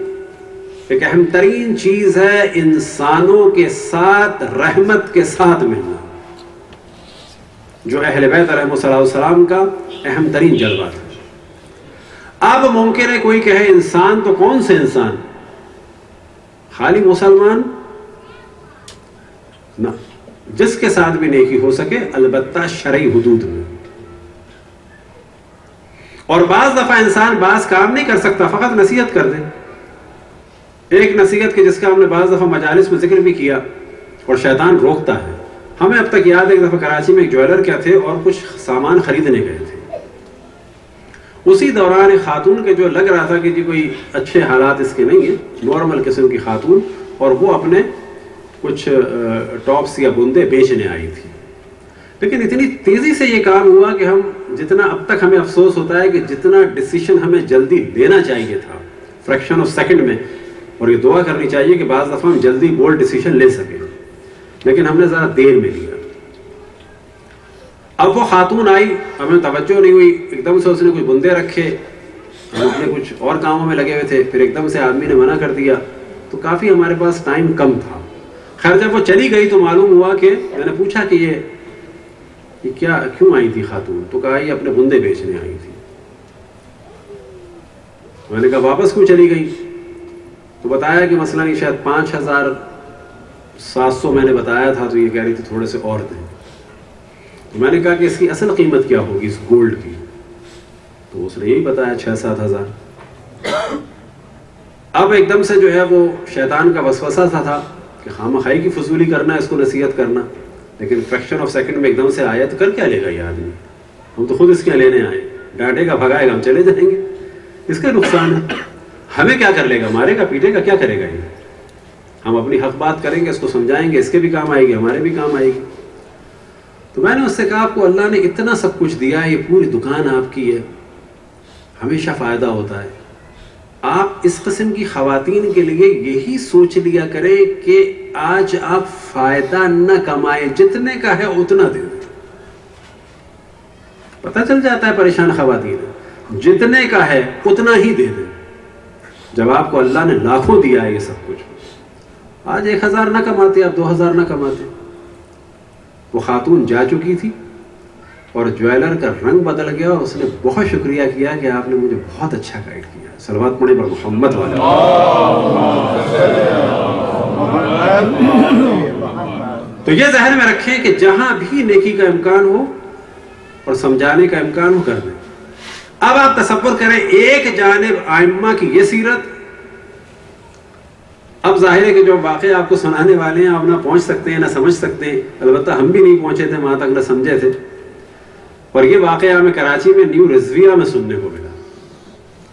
ایک اہم ترین چیز ہے انسانوں کے ساتھ رحمت کے ساتھ ملنا، جو اہل بیت علیہ الصلوۃ والسلام کا اہم ترین جلوہ ہے. اب ممکن ہے کوئی کہے انسان تو کون سے انسان؟ خالی مسلمان نہ، جس کے ساتھ بھی نیکی ہو سکے، البتہ شرعی حدود میں. اور بعض دفعہ انسان بعض کام نہیں کر سکتا، فقط نصیحت کر دے. ایک نصیحت کے جس کا ہم نے بعض دفعہ مجالس میں ذکر بھی کیا، اور شیطان روکتا ہے. ہمیں اب تک یاد ہے ایک دفعہ کراچی میں ایک جویلر کیا تھے اور کچھ سامان خریدنے گئے تھے. اسی دوران ایک خاتون کے جو لگ رہا تھا کہ جی کوئی اچھے حالات اس کے نہیں ہیں، نارمل قسم کی خاتون، اور وہ اپنے کچھ ٹاپس یا بندے بیچنے آئی تھی. لیکن اتنی تیزی سے یہ کام ہوا کہ ہم جتنا اب تک ہمیں افسوس ہوتا ہے کہ جتنا ڈیسیشن ہمیں جلدی لینا چاہیے تھا فریکشن آف سیکنڈ میں، اور یہ دعا کرنی چاہیے کہ بعض دفعہ ہم جلدی بولڈ ڈیسیشن لے سکیں، لیکن ہم نے ذرا دیر میں لیا. اب وہ خاتون آئی، ہمیں توجہ نہیں ہوئی، ایک دم سے اس نے کچھ بندے رکھے، ہم اپنے کچھ اور کاموں میں لگے ہوئے تھے، پھر ایک دم سے آدمی نے منع کر دیا، تو کافی ہمارے پاس ٹائم کم تھا. خیر جب وہ چلی گئی تو معلوم ہوا کہ میں نے پوچھا کہ یہ کیا کیوں آئی تھی خاتون؟ تو کہا یہ اپنے بندے بیچنے آئی تھی. میں نے کہا واپس کیوں چلی گئی؟ تو بتایا کہ مثلا یہ شاید 5,700 میں نے بتایا تھا، تو یہ کہہ رہی تھی تھوڑے سے اور دیں. تو میں نے کہا کہ اس کی اصل قیمت کیا ہوگی اس گولڈ کی؟ تو اس نے یہی بتایا 6-7 ہزار. اب ایک دم سے جو ہے وہ شیطان کا وسوسہ تھا کہ خامخواہی کی فضولی کرنا ہے، اس کو نصیحت کرنا، لیکن فریکشن آف سیکنڈ میں ایک دم سے آیا تو کر کیا لے گا یہ آدمی؟ ہم تو خود اس کے لینے آئے، ڈانٹے گا بھگائے گا ہم چلے جائیں گے، اس کا نقصان ہے. ہمیں کیا کر لے گا؟ مارے گا پیٹے گا، کیا کرے گا یہ؟ ہم اپنی حق بات کریں گے، اس کو سمجھائیں گے، اس کے بھی کام آئے گی، ہمارے بھی کام آئے گی. تو میں نے اس سے کہا آپ کو اللہ نے اتنا سب کچھ دیا ہے، یہ پوری دکان آپ کی ہے، ہمیشہ فائدہ ہوتا ہے. آپ اس قسم کی خواتین کے لیے یہی سوچ لیا کریں کہ آج آپ فائدہ نہ کمائیں، جتنے کا ہے اتنا دے دیں. پتہ چل جاتا ہے پریشان خواتین، جتنے کا ہے اتنا ہی دے دیں. جب آپ کو اللہ نے لاکھوں دیا ہے یہ سب کچھ، آج 1,000 نہ کماتے، آپ 2,000 نہ کماتے. وہ خاتون جا چکی تھی اور جویلر کا رنگ بدل گیا، اور اس نے بہت شکریہ کیا کہ آپ نے مجھے بہت اچھا گائیڈ کیا. صلوات پڑھیں پر محمد والے. تو یہ ذہن میں رکھیں کہ جہاں بھی نیکی کا امکان ہو اور سمجھانے کا امکان ہو کر دیں. اب آپ تصور کریں ایک جانب ائمہ کی یہ سیرت، اب ظاہر ہے کہ جو واقعہ آپ کو سنانے والے ہیں آپ نہ پہنچ سکتے ہیں نہ سمجھ سکتے ہیں، البتہ ہم بھی نہیں پہنچے تھے وہاں تک، نہ سمجھے تھے. اور یہ واقعہ ہمیں کراچی میں نیو رضویہ میں سننے کو ملا.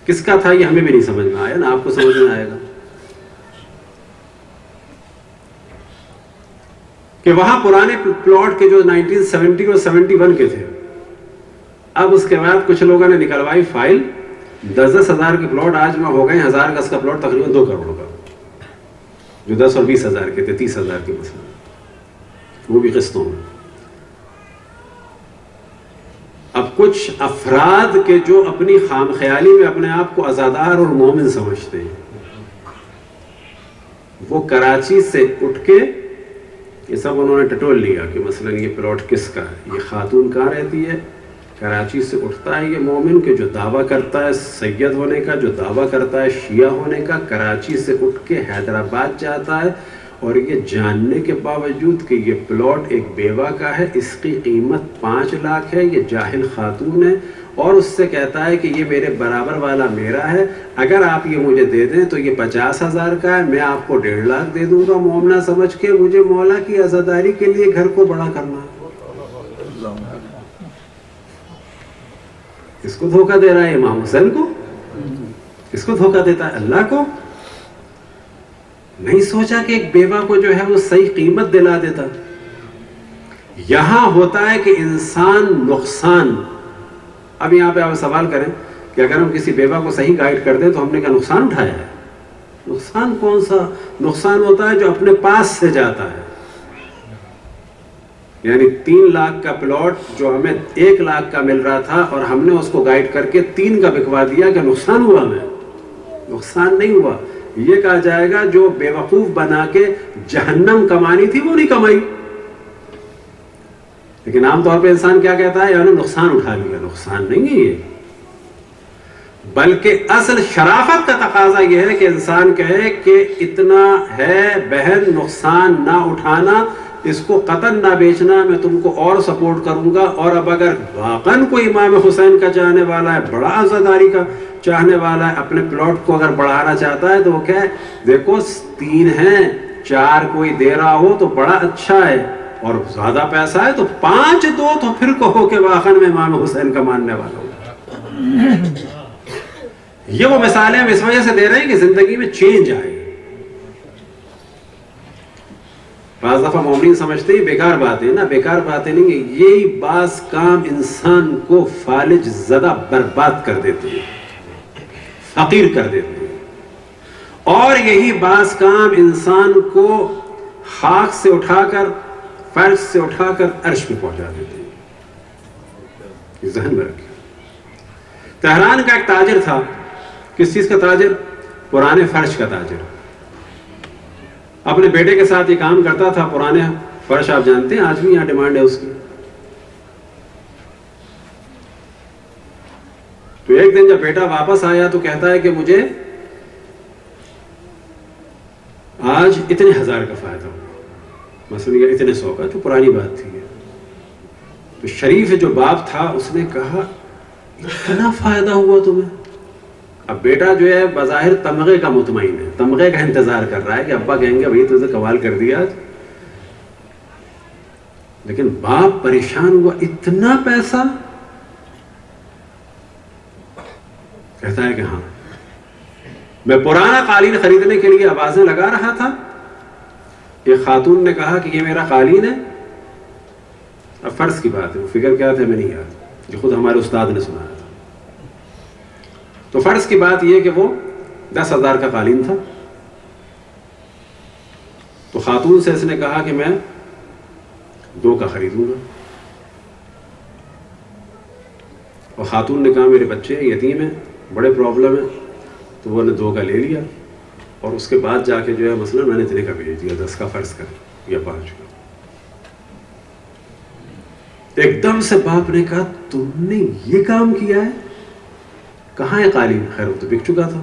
کس کا تھا یہ ہمیں بھی نہیں سمجھ میں آیا، نہ آپ کو سمجھ میں آئے گا. کہ وہاں پرانے پلاٹ کے جو 1970 اور 71 کے تھے، اب اس کے بعد کچھ لوگوں نے نکلوائی فائل، 10-10 ہزار کے پلاٹ آج میں ہو گئے 1000 گز کا پلاٹ تقریباً 2 کروڑ کا، جو 10 اور 20 ہزار کے تھے 30 ہزار کے مثلا، وہ بھی قسطوں میں. اب کچھ افراد کے جو اپنی خام خیالی میں اپنے آپ کو عزادار اور مومن سمجھتے ہیں، وہ کراچی سے اٹھ کے یہ سب انہوں نے ٹٹول لیا کہ مثلا یہ پلاٹ کس کا ہے، یہ خاتون کہاں رہتی ہے. کراچی سے اٹھتا ہے یہ مومن کہ جو دعویٰ کرتا ہے سید ہونے کا، جو دعویٰ کرتا ہے شیعہ ہونے کا، کراچی سے اٹھ کے حیدرآباد جاتا ہے، اور یہ جاننے کے باوجود کہ یہ پلاٹ ایک بیوہ کا ہے، اس کی قیمت 5 لاکھ ہے، یہ جاہل خاتون ہے، اور اس سے کہتا ہے کہ یہ میرے برابر والا میرا ہے، اگر آپ یہ مجھے دے دیں تو یہ 50,000 کا ہے، میں آپ کو 1.5 لاکھ دے دوں گا مومنہ سمجھ کے. مجھے مولا کی عزاداری کے لیے گھر کو بڑا کرنا ہے. کس کو دھوکہ دے رہا ہے؟ امام حسین کو. کس کو دھوکہ دیتا ہے؟ اللہ کو. نہیں سوچا کہ ایک بیوہ کو جو ہے وہ صحیح قیمت دلا دیتا. یہاں ہوتا ہے کہ انسان نقصان. اب یہاں پہ آپ سوال کریں کہ اگر ہم کسی بیوہ کو صحیح گائیڈ کر دیں تو ہم نے کیا نقصان اٹھایا ہے؟ نقصان کون سا؟ نقصان ہوتا ہے جو اپنے پاس سے جاتا ہے. یعنی 3 لاکھ کا پلاٹ جو ہمیں 1 لاکھ کا مل رہا تھا اور ہم نے اس کو گائیڈ کر کے 3 کا بکوا دیا، کہ نقصان ہوا ہمیں؟ نقصان نہیں ہوا. یہ کہا جائے گا جو بیوقوف بنا کے جہنم کمانی تھی وہ نہیں کمائی. لیکن عام طور پہ انسان کیا کہتا ہے؟ یعنی نقصان اٹھا لیا. نقصان نہیں ہے یہ. بلکہ اصل شرافت کا تقاضا یہ ہے کہ انسان کہے کہ اتنا ہے بہن، نقصان نہ اٹھانا، اس کو قطعاً نہ بیچنا، میں تم کو اور سپورٹ کروں گا. اور اب اگر واقعاً کوئی امام حسین کا چاہنے والا ہے، بڑا عزاداری کا چاہنے والا ہے، اپنے پلاٹ کو اگر بڑھانا چاہتا ہے تو وہ کہے دیکھو 3 ہیں، 4 کوئی دے رہا ہو تو بڑا اچھا ہے، اور زیادہ پیسہ ہے تو 5 دو، تو پھر کہو کہ واقعاً میں امام حسین کا ماننے والا ہوں. یہ وہ مثالیں ہم اس وجہ سے دے رہے ہیں کہ زندگی میں چینج آئے. بعض دفعہ مومنین سمجھتے ہیں بیکار باتیں، نا بیکار باتیں نہیں ہیں، یہی بعض کام انسان کو فالج زدہ برباد کر دیتے ہیں، فقیر کر دیتے ہیں، اور یہی بعض کام انسان کو خاک سے اٹھا کر، فرش سے اٹھا کر عرش میں پہنچا دیتے ہیں. یہ ذہن میں رکھیں. تہران کا ایک تاجر تھا. کس چیز کا تاجر؟ پرانے فرش کا تاجر. اپنے بیٹے کے ساتھ یہ کام کرتا تھا. پرانے فرش آپ جانتے ہیں آج بھی یہاں ڈیمانڈ ہے اس کی. تو ایک دن جب بیٹا واپس آیا تو کہتا ہے کہ مجھے آج اتنے 1000 کا فائدہ ہوا، مثلا یہ اتنے 100 کا، تو پرانی بات تھی. تو شریف جو باپ تھا اس نے کہا اتنا فائدہ ہوا تمہیں؟ اب بیٹا جو ہے بظاہر تمغے کا مطمئن ہے، تمغے کا انتظار کر رہا ہے کہ ابا کہیں گے بھائی تجھے کمال کر دیا. لیکن باپ پریشان ہوا، اتنا پیسہ؟ کہتا ہے کہ ہاں، میں پرانا قالین خریدنے کے لیے آوازیں لگا رہا تھا. ایک خاتون نے کہا کہ یہ میرا قالین ہے. اب فرض کی بات ہے، وہ فگر کیا تھا میں نہیں یاد، جو خود ہمارے استاد نے سنایا تھا. تو فرض کی بات یہ کہ وہ 10,000 کا قالین تھا. تو خاتون سے اس نے کہا کہ میں 2 کا خریدوں گا. اور خاتون نے کہا میرے بچے یتیم ہیں، بڑے پرابلم ہیں. تو وہ نے 2 کا لے لیا، اور اس کے بعد جا کے جو ہے مثلا میں نے اتنے کا بھیج دیا، 10 کا فرض کر یا 5 کا. ایک دم سے باپ نے کہا تم نے یہ کام کیا ہے؟ کہاں ہے قالین؟ خیر وہ تو بک چکا تھا.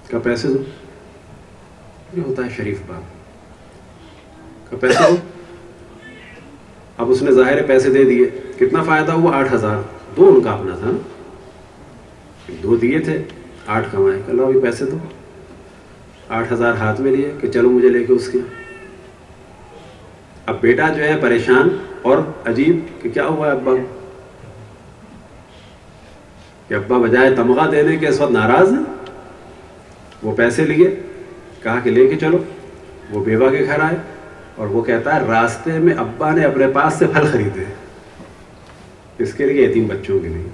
کہا پیسے دو. یہ ہوتا ہے شریف باپ. کہا پیسے دو. اب اس نے ظاہر پیسے دے دیے. کتنا فائدہ ہوا؟ 8,000. 2 ان کا اپنا تھا نا، 2 دیے تھے، 8 کمائے. کہ لو ابھی پیسے دو. 8,000 ہاتھ میں لیے کہ چلو مجھے لے کے اس کے. اب بیٹا جو ہے پریشان اور عجیب کہ کیا ہوا ہے ابا، کہ ابا بجائے تمغہ دینے کے اس وقت ناراض ہیں. وہ پیسے لیے، کہا کہ لے کے چلو. وہ بیوہ کے گھر آئے اور وہ کہتا ہے راستے میں ابا نے اپنے پاس سے پھل خریدے، اس کے لیے یتیم بچوں کے لیے.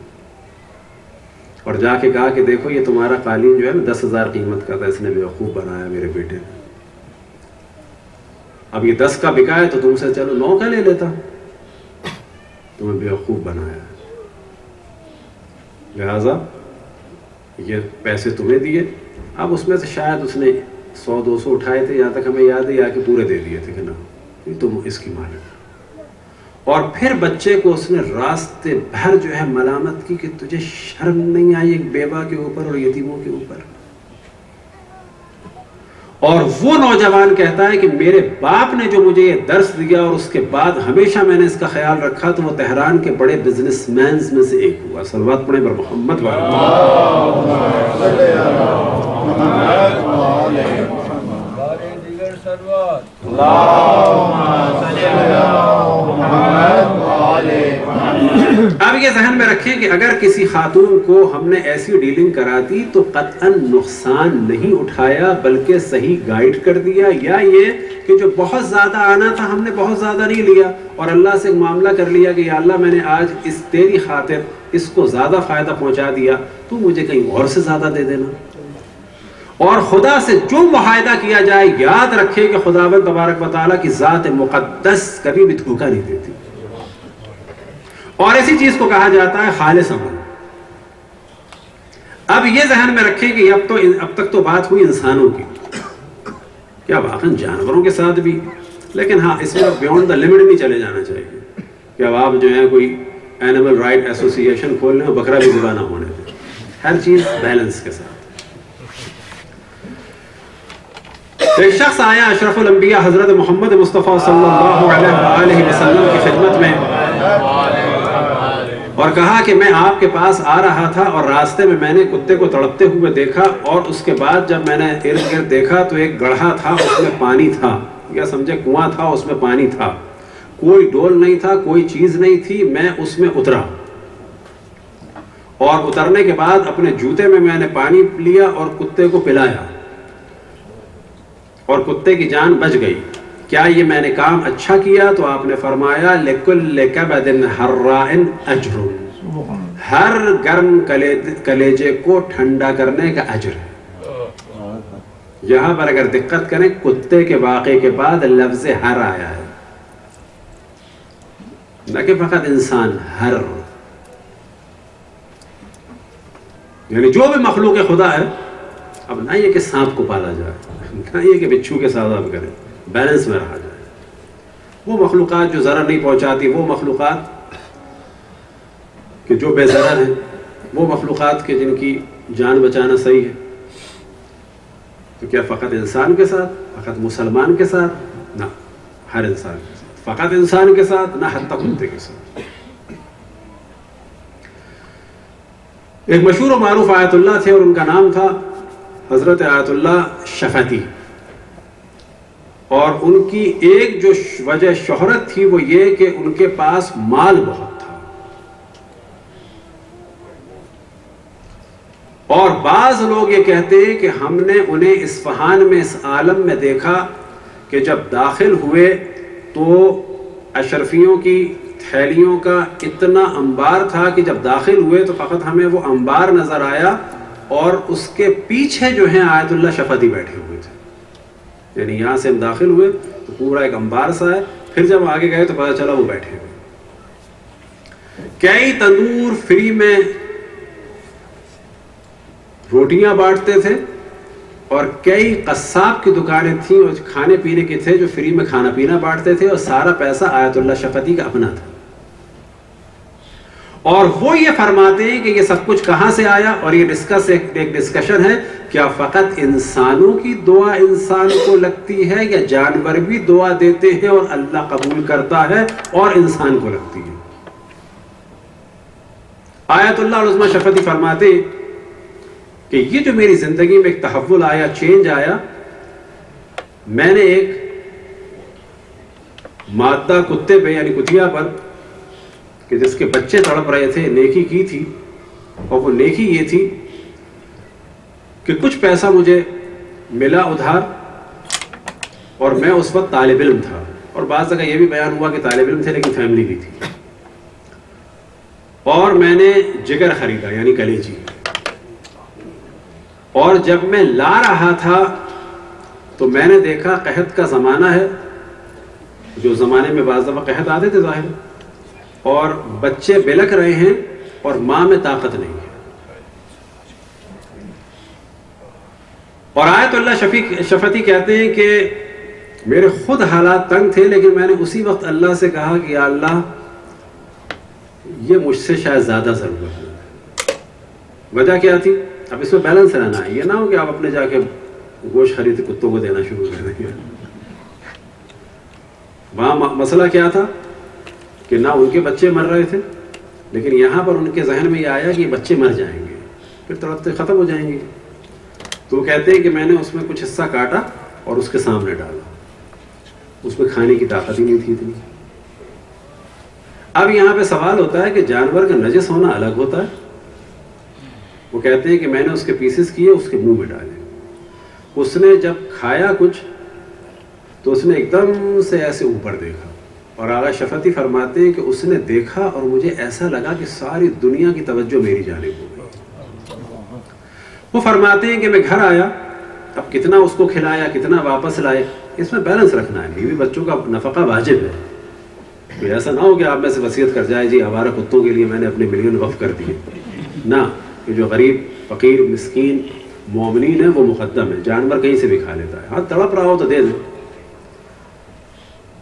اور جا کے کہا کہ دیکھو یہ تمہارا قالین جو ہے 10,000 قیمت کا تھا، اس نے بیوقوف بنایا میرے بیٹے نے. اب یہ 10 کا بکا ہے تو تم سے چلو 9 کا لے لیتا، تمہیں بیوقوف بنایا. لہذا یہ پیسے تمہیں دیے. اب اس میں سے شاید اس نے 100-200 اٹھائے تھے، یہاں تک ہمیں یاد ہے، یا کہ پورے دے دیے تھے کہ نہ تم اس کی مالک. اور پھر بچے کو اس نے راستے بھر جو ہے ملامت کی کہ تجھے شرم نہیں آئی ایک بیوہ کے اوپر اور یتیموں کے اوپر. اور وہ نوجوان کہتا ہے کہ میرے باپ نے جو مجھے یہ درس دیا اور اس کے بعد ہمیشہ میں نے اس کا خیال رکھا، تو وہ تہران کے بڑے بزنس مینز میں سے ایک ہوا. صلوات پڑھیں بر محمد اب یہ ذہن میں رکھیں کہ اگر کسی خاتون کو ہم نے ایسی ڈیلنگ کرا دی تو قطعاً نقصان نہیں اٹھایا بلکہ صحیح گائیڈ کر دیا، یا یہ کہ جو بہت زیادہ آنا تھا ہم نے بہت زیادہ نہیں لیا اور اللہ سے معاملہ کر لیا کہ یا اللہ میں نے آج اس تیری خاطر اس کو زیادہ فائدہ پہنچا دیا، تو مجھے کہیں اور سے زیادہ دے دینا. اور خدا سے جو معاہدہ کیا جائے یاد رکھے کہ خداوند تبارک و تعالیٰ کی ذات مقدس کبھی بھی دھوکہ نہیں دیتی. اور ایسی چیز کو کہا جاتا ہے خالص عمل. اب یہ ذہن میں رکھیں کہ اب تک تو بات ہوئی انسانوں کی، کیا واقعاً جانوروں کے ساتھ بھی، لیکن ہاں اس میں بیونڈ دا لمٹ نہیں چلے جانا چاہیے کہ اب آپ جو ہے کوئی اینیمل رائٹ ایسوسی ایشن کھول لیں اور بکرا بھی ذبح نہ ہونے دیں. ہر چیز بیلنس کے ساتھ. ایک شخص آیا اشرف الانبیاء حضرت محمد مصطفیٰ صلی اللہ علیہ وآلہ وسلم کی خدمت میں اور کہا کہ میں آپ کے پاس آ رہا تھا اور راستے میں نے کتے کو تڑپتے ہوئے دیکھا، اور اس کے بعد جب میں نے ارد گرد دیکھا تو ایک گڑھا تھا، اس میں پانی تھا، یا سمجھے کنواں تھا، اس میں پانی تھا، کوئی ڈول نہیں تھا، کوئی چیز نہیں تھی. میں اس میں اترا اور اترنے کے بعد اپنے جوتے میں نے پانی لیا اور کتے کو پلایا اور کتے کی جان بچ گئی. کیا یہ میں نے کام اچھا کیا؟ تو آپ نے فرمایا لِكُلِّ كَبَدٍ حَرَّاءٍ أَجْرٌ، ہر گرم کلیجے کو ٹھنڈا کرنے کا اجر ہے. یہاں پر اگر دقت کریں کتے کے واقعے کے بعد لفظ ہر آیا ہے، نہ کہ فقط انسان، ہر، یعنی جو بھی مخلوق خدا ہے. اب نہ یہ کہ سانپ کو پالا جائے، نہ یہ کہ بچھو کے ساتھ آپ کریں، بیلنس میں رہا جائے. وہ مخلوقات جو ضرر نہیں پہنچاتی، وہ مخلوقات کہ جو بے ضرر ہیں، وہ مخلوقات کے جن کی جان بچانا صحیح ہے. تو کیا فقط انسان کے ساتھ، فقط مسلمان کے ساتھ؟ نہ، ہر انسان کے ساتھ. فقط انسان کے ساتھ نہ، حتی کتے کے ساتھ. ایک مشہور و معروف آیت اللہ تھے اور ان کا نام تھا حضرت آیت اللہ شفتی، اور ان کی ایک جو وجہ شہرت تھی وہ یہ کہ ان کے پاس مال بہت تھا. اور بعض لوگ یہ کہتے ہیں کہ ہم نے انہیں اصفہان میں اس عالم میں دیکھا کہ جب داخل ہوئے تو اشرفیوں کی تھیلیوں کا اتنا انبار تھا کہ جب داخل ہوئے تو فقط ہمیں وہ انبار نظر آیا، اور اس کے پیچھے جو ہیں آیت اللہ شفتی بیٹھے ہوئے تھے. یعنی یہاں سے ہم داخل ہوئے تو پورا ایک انبار سا ہے، پھر جب آگے گئے تو پتہ چلا وہ بیٹھے ہوئے. کئی تندور فری میں روٹیاں بانٹتے تھے، اور کئی قصاب کی دکانیں تھیں اور کھانے پینے کے تھے جو فری میں کھانا پینا بانٹتے تھے، اور سارا پیسہ آیت اللہ شفتی کا اپنا تھا. اور وہ یہ فرماتے ہیں کہ یہ سب کچھ کہاں سے آیا، اور یہ ایک ڈسکشن ہے، کیا فقط انسانوں کی دعا انسان کو لگتی ہے یا جانور بھی دعا دیتے ہیں اور اللہ قبول کرتا ہے اور انسان کو لگتی ہے؟ آیت اللہ العظمی شفتی فرماتے کہ یہ جو میری زندگی میں ایک تحول آیا، چینج آیا، میں نے ایک مادہ کتے پہ یعنی کتیا پر کہ جس کے بچے تڑپ رہے تھے نیکی کی تھی، اور وہ نیکی یہ تھی کہ کچھ پیسہ مجھے ملا ادھار، اور میں اس وقت طالب علم تھا، اور بعض جگہ یہ بھی بیان ہوا کہ طالب علم تھے لیکن فیملی بھی تھی. اور میں نے جگر خریدا یعنی کلیجی، اور جب میں لا رہا تھا تو میں نے دیکھا قحط کا زمانہ ہے، جو زمانے میں بعض دفعہ قحط آتے تھے ظاہر، اور بچے بلک رہے ہیں اور ماں میں طاقت نہیں ہے. اور آیت اللہ شفتی کہتے ہیں کہ میرے خود حالات تنگ تھے، لیکن میں نے اسی وقت اللہ سے کہا کہ یا اللہ یہ مجھ سے شاید زیادہ ضرورت ہے. وجہ کیا تھی؟ اب اس میں بیلنس رہنا ہے، یہ نہ ہو کہ آپ اپنے جا کے گوشت خرید کتوں کو دینا شروع کر دیں گے. وہاں مسئلہ کیا تھا کہ نہ ان کے بچے مر رہے تھے، لیکن یہاں پر ان کے ذہن میں یہ آیا کہ یہ بچے مر جائیں گے، پھر تڑپتے ختم ہو جائیں گے. تو وہ کہتے ہیں کہ میں نے اس میں کچھ حصہ کاٹا اور اس کے سامنے ڈالا، اس میں کھانے کی طاقت ہی نہیں تھی اتنی. اب یہاں پہ سوال ہوتا ہے کہ جانور کا نجس ہونا الگ ہوتا ہے. وہ کہتے ہیں کہ میں نے اس کے پیسز کیے، اس کے منہ میں ڈالے، اس نے جب کھایا کچھ تو اس نے ایک دم سے ایسے اوپر دیکھا، اور آغا شفتی فرماتے ہیں کہ اس نے دیکھا اور مجھے ایسا لگا کہ ساری دنیا کی توجہ میری جانب ہو گئی. وہ فرماتے ہیں کہ میں گھر آیا، اب کتنا اس کو کھلایا، کتنا واپس لائے، اس میں بیلنس رکھنا ہے. بیوی بچوں کا نفقہ واجب ہے، کوئی ایسا نہ ہو کہ آپ میں سے وصیت کر جائے جی آوارہ کتوں کے لیے میں نے اپنے ملین وقف کر دیے. نہ، کہ جو غریب فقیر مسکین مومنین ہیں وہ مقدم ہے. جانور کہیں سے بھی کھا لیتا ہے، ہاں تڑپ رہا ہو تو دے دیں.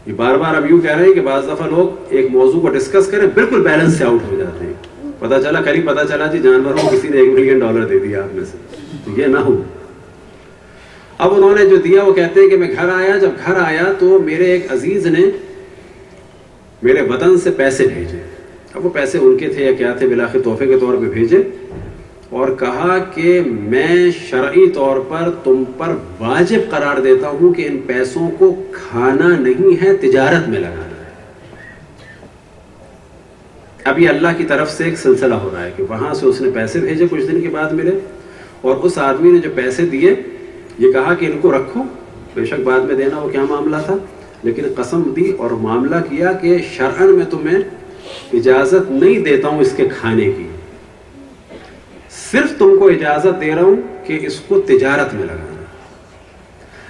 یہ بار بار اب یوں کہہ رہے ہیں کہ بعض دفعہ لوگ ایک موضوع کو ڈسکس کریں بالکل بیلنس سے آؤٹ ہو جاتے ہیں، پتہ چلا کل ہی پتہ چلا جی جانوروں کو کسی نے $1 ملین دے دیا آپ میں سے، تو یہ نہ ہو۔ اب انہوں نے جو دیا وہ کہتے ہیں کہ میں گھر آیا، جب گھر آیا تو میرے ایک عزیز نے میرے وطن سے پیسے بھیجے، اب وہ پیسے ان کے تھے یا کیا تھے، بالآخر تحفے کے طور پہ بھیجے، اور کہا کہ میں شرعی طور پر تم پر واجب قرار دیتا ہوں کہ ان پیسوں کو کھانا نہیں ہے، تجارت میں لگانا ہے۔ اب یہ اللہ کی طرف سے ایک سلسلہ ہو رہا ہے کہ وہاں سے اس نے پیسے بھیجے، کچھ دن کے بعد ملے، اور اس آدمی نے جو پیسے دیے یہ کہا کہ ان کو رکھو، بے شک بعد میں دینا وہ کیا معاملہ تھا، لیکن قسم دی اور معاملہ کیا کہ شرعن میں تمہیں اجازت نہیں دیتا ہوں اس کے کھانے کی، صرف تم کو اجازت دے رہا ہوں کہ اس کو تجارت میں لگانا۔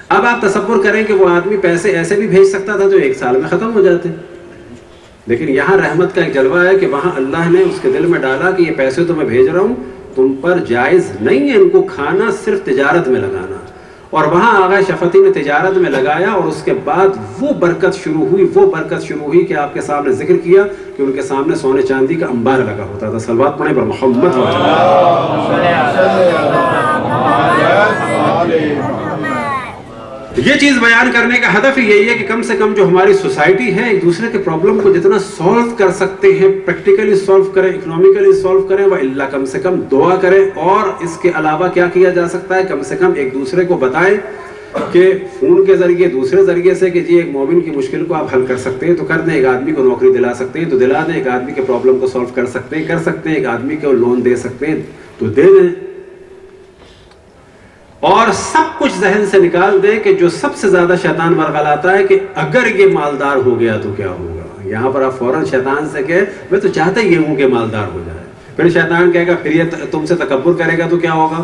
اب آپ تصور کریں کہ وہ آدمی پیسے ایسے بھی بھیج سکتا تھا جو 1 سال میں ختم ہو جاتے، لیکن یہاں رحمت کا ایک جلوہ ہے کہ وہاں اللہ نے اس کے دل میں ڈالا کہ یہ پیسے تو میں بھیج رہا ہوں، تم پر جائز نہیں ہے ان کو کھانا، صرف تجارت میں لگانا۔ اور وہاں آغا شفقتی نے تجارت میں لگایا، اور اس کے بعد وہ برکت شروع ہوئی کہ آپ کے سامنے ذکر کیا کہ ان کے سامنے سونے چاندی کا انبار لگا ہوتا تھا۔ صلوات پڑھیں پر محمد۔ یہ چیز بیان کرنے کا ہدف یہی ہے کہ کم سے کم جو ہماری سوسائٹی ہے ایک دوسرے کے پرابلم کو جتنا سولو کر سکتے ہیں، پریکٹیکلی سولو کریں، اکنومیکلی سولو کریں، وہ اللہ کم سے کم دعا کریں۔ اور اس کے علاوہ کیا کیا جا سکتا ہے، کم سے کم ایک دوسرے کو بتائیں کہ فون کے ذریعے، دوسرے ذریعے سے کہ جی ایک مومن کی مشکل کو آپ حل کر سکتے ہیں تو کر دیں، ایک آدمی کو نوکری دلا سکتے ہیں تو دلا دیں، ایک آدمی کے پرابلم کو سولو کر سکتے ہیں، ایک آدمی کو لون دے سکتے ہیں تو دے دیں، اور سب کچھ ذہن سے نکال دے کہ جو سب سے زیادہ شیطان ورغلاتا ہے کہ اگر یہ مالدار ہو گیا تو کیا ہوگا۔ یہاں پر آپ فوراً شیطان سے کہے میں تو چاہتا ہی ہوں کہ مالدار ہو جائے، پھر شیطان کہے گا پھر یہ تم سے تکبر کرے گا تو کیا ہوگا،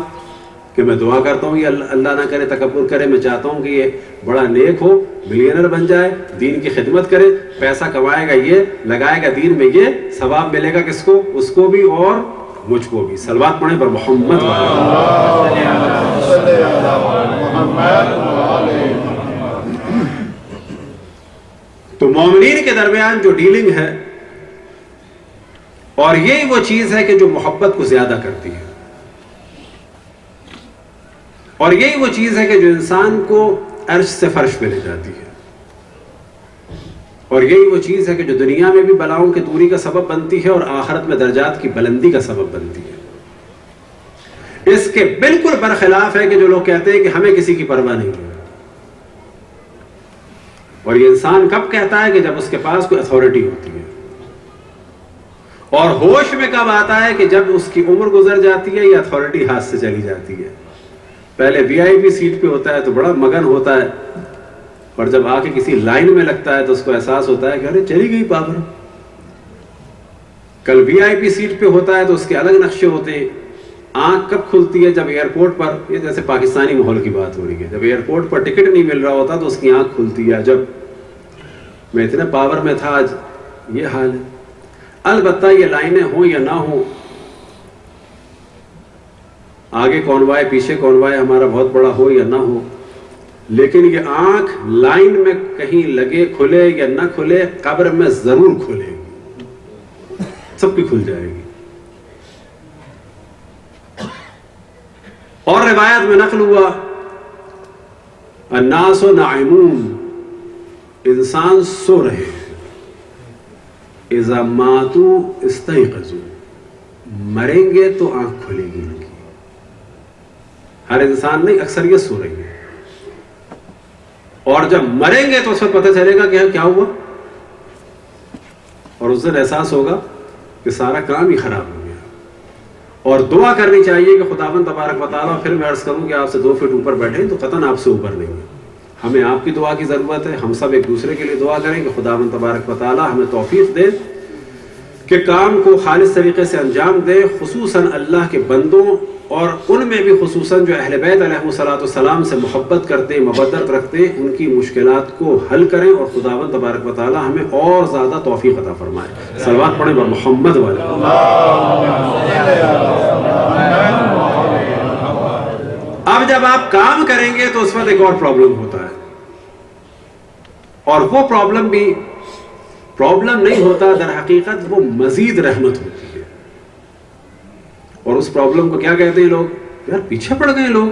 کہ میں دعا کرتا ہوں یہ اللہ نہ کرے تکبر کرے، میں چاہتا ہوں کہ یہ بڑا نیک ہو، ملینر بن جائے، دین کی خدمت کرے، پیسہ کمائے گا یہ لگائے گا دین میں، یہ ثواب ملے گا کس کو، اس کو بھی اور مجھ کو بھی۔ صلوات پڑھیں پر محمد۔ تو مومنین کے درمیان جو ڈیلنگ ہے، اور یہی وہ چیز ہے کہ جو محبت کو زیادہ کرتی ہے، اور یہی وہ چیز ہے کہ جو انسان کو عرش سے فرش پہ لے جاتی ہے، اور یہی وہ چیز ہے کہ جو دنیا میں بھی بلاؤں کی دوری کا سبب بنتی ہے اور آخرت میں درجات کی بلندی کا سبب بنتی ہے۔ اس کے بالکل برخلاف ہے کہ جو لوگ کہتے ہیں کہ ہمیں کسی کی پرواہ نہیں ہے، اور یہ انسان کب کہتا ہے کہ جب اس کے پاس کوئی اتھارٹی ہوتی ہے، اور ہوش میں کب آتا ہے کہ جب اس کی عمر گزر جاتی ہے یا اتھارٹی ہاتھ سے چلی جاتی ہے۔ پہلے VIP سیٹ پہ ہوتا ہے تو بڑا مگن ہوتا ہے، اور جب آ کے کسی لائن میں لگتا ہے تو اس کو احساس ہوتا ہے کہ ارے چلی گئی پاور۔ کل VIP سیٹ پہ ہوتا ہے تو اس کے الگ نقشے ہوتے ہیں۔ آنکھ کب کھلتی ہے، جب ایئرپورٹ پر، یہ جیسے پاکستانی ماحول کی بات ہو رہی ہے، جب ایئرپورٹ پر ٹکٹ نہیں مل رہا ہوتا تو اس کی آنکھ کھلتی ہے، جب میں اتنے پاور میں تھا آج یہ حال ہے۔ البتہ یہ لائنیں ہوں یا نہ ہوں، آگے کونوائے پیچھے کونوائے ہمارا بہت بڑا ہو یا نہ ہو، لیکن یہ آنکھ لائن میں کہیں لگے کھلے یا نہ کھلے، قبر میں ضرور کھلے گی، سب کی کھل جائے گی۔ اور روایت میں نقل ہوا الناس نائمون، انسان سو رہے ہیں، اذا ماتوا استيقظوا، مریں گے تو آنکھ کھلے گی ان کی۔ ہر انسان نہیں، اکثریت سو رہی ہے، اور جب مریں گے تو اس وقت پتہ چلے گا کہ کیا ہوا، اور اس دن احساس ہوگا کہ سارا کام ہی خراب ہو گیا۔ اور دعا کرنی چاہیے کہ خداوند تبارک و تعالیٰ، پھر میں عرض کروں کہ آپ سے 2 فٹ اوپر بیٹھیں تو قطعاً آپ سے اوپر نہیں ہے، ہمیں آپ کی دعا کی ضرورت ہے۔ ہم سب ایک دوسرے کے لیے دعا کریں کہ خداوند تبارک و تعالیٰ ہمیں توفیق دے کہ کام کو خالص طریقے سے انجام دے، خصوصاً اللہ کے بندوں، اور ان میں بھی خصوصاً جو اہل بیت علیہ الصلوۃ والسلام سے محبت کرتے، مودت رکھتے، ان کی مشکلات کو حل کریں، اور خداوند تبارک و تعالیٰ ہمیں اور زیادہ توفیق عطا فرمائے۔ صلوات پڑھیں بر محمد والے۔ اب جب آپ کام کریں گے تو اس وقت ایک اور پرابلم ہوتا ہے، اور وہ پرابلم بھی پرابلم نہیں ہوتا، در حقیقت وہ مزید رحمت ہوتی ہے۔ اور اس پرابلم کو کیا کہتے ہیں لوگ؟ یار پیچھے پڑ گئے لوگ,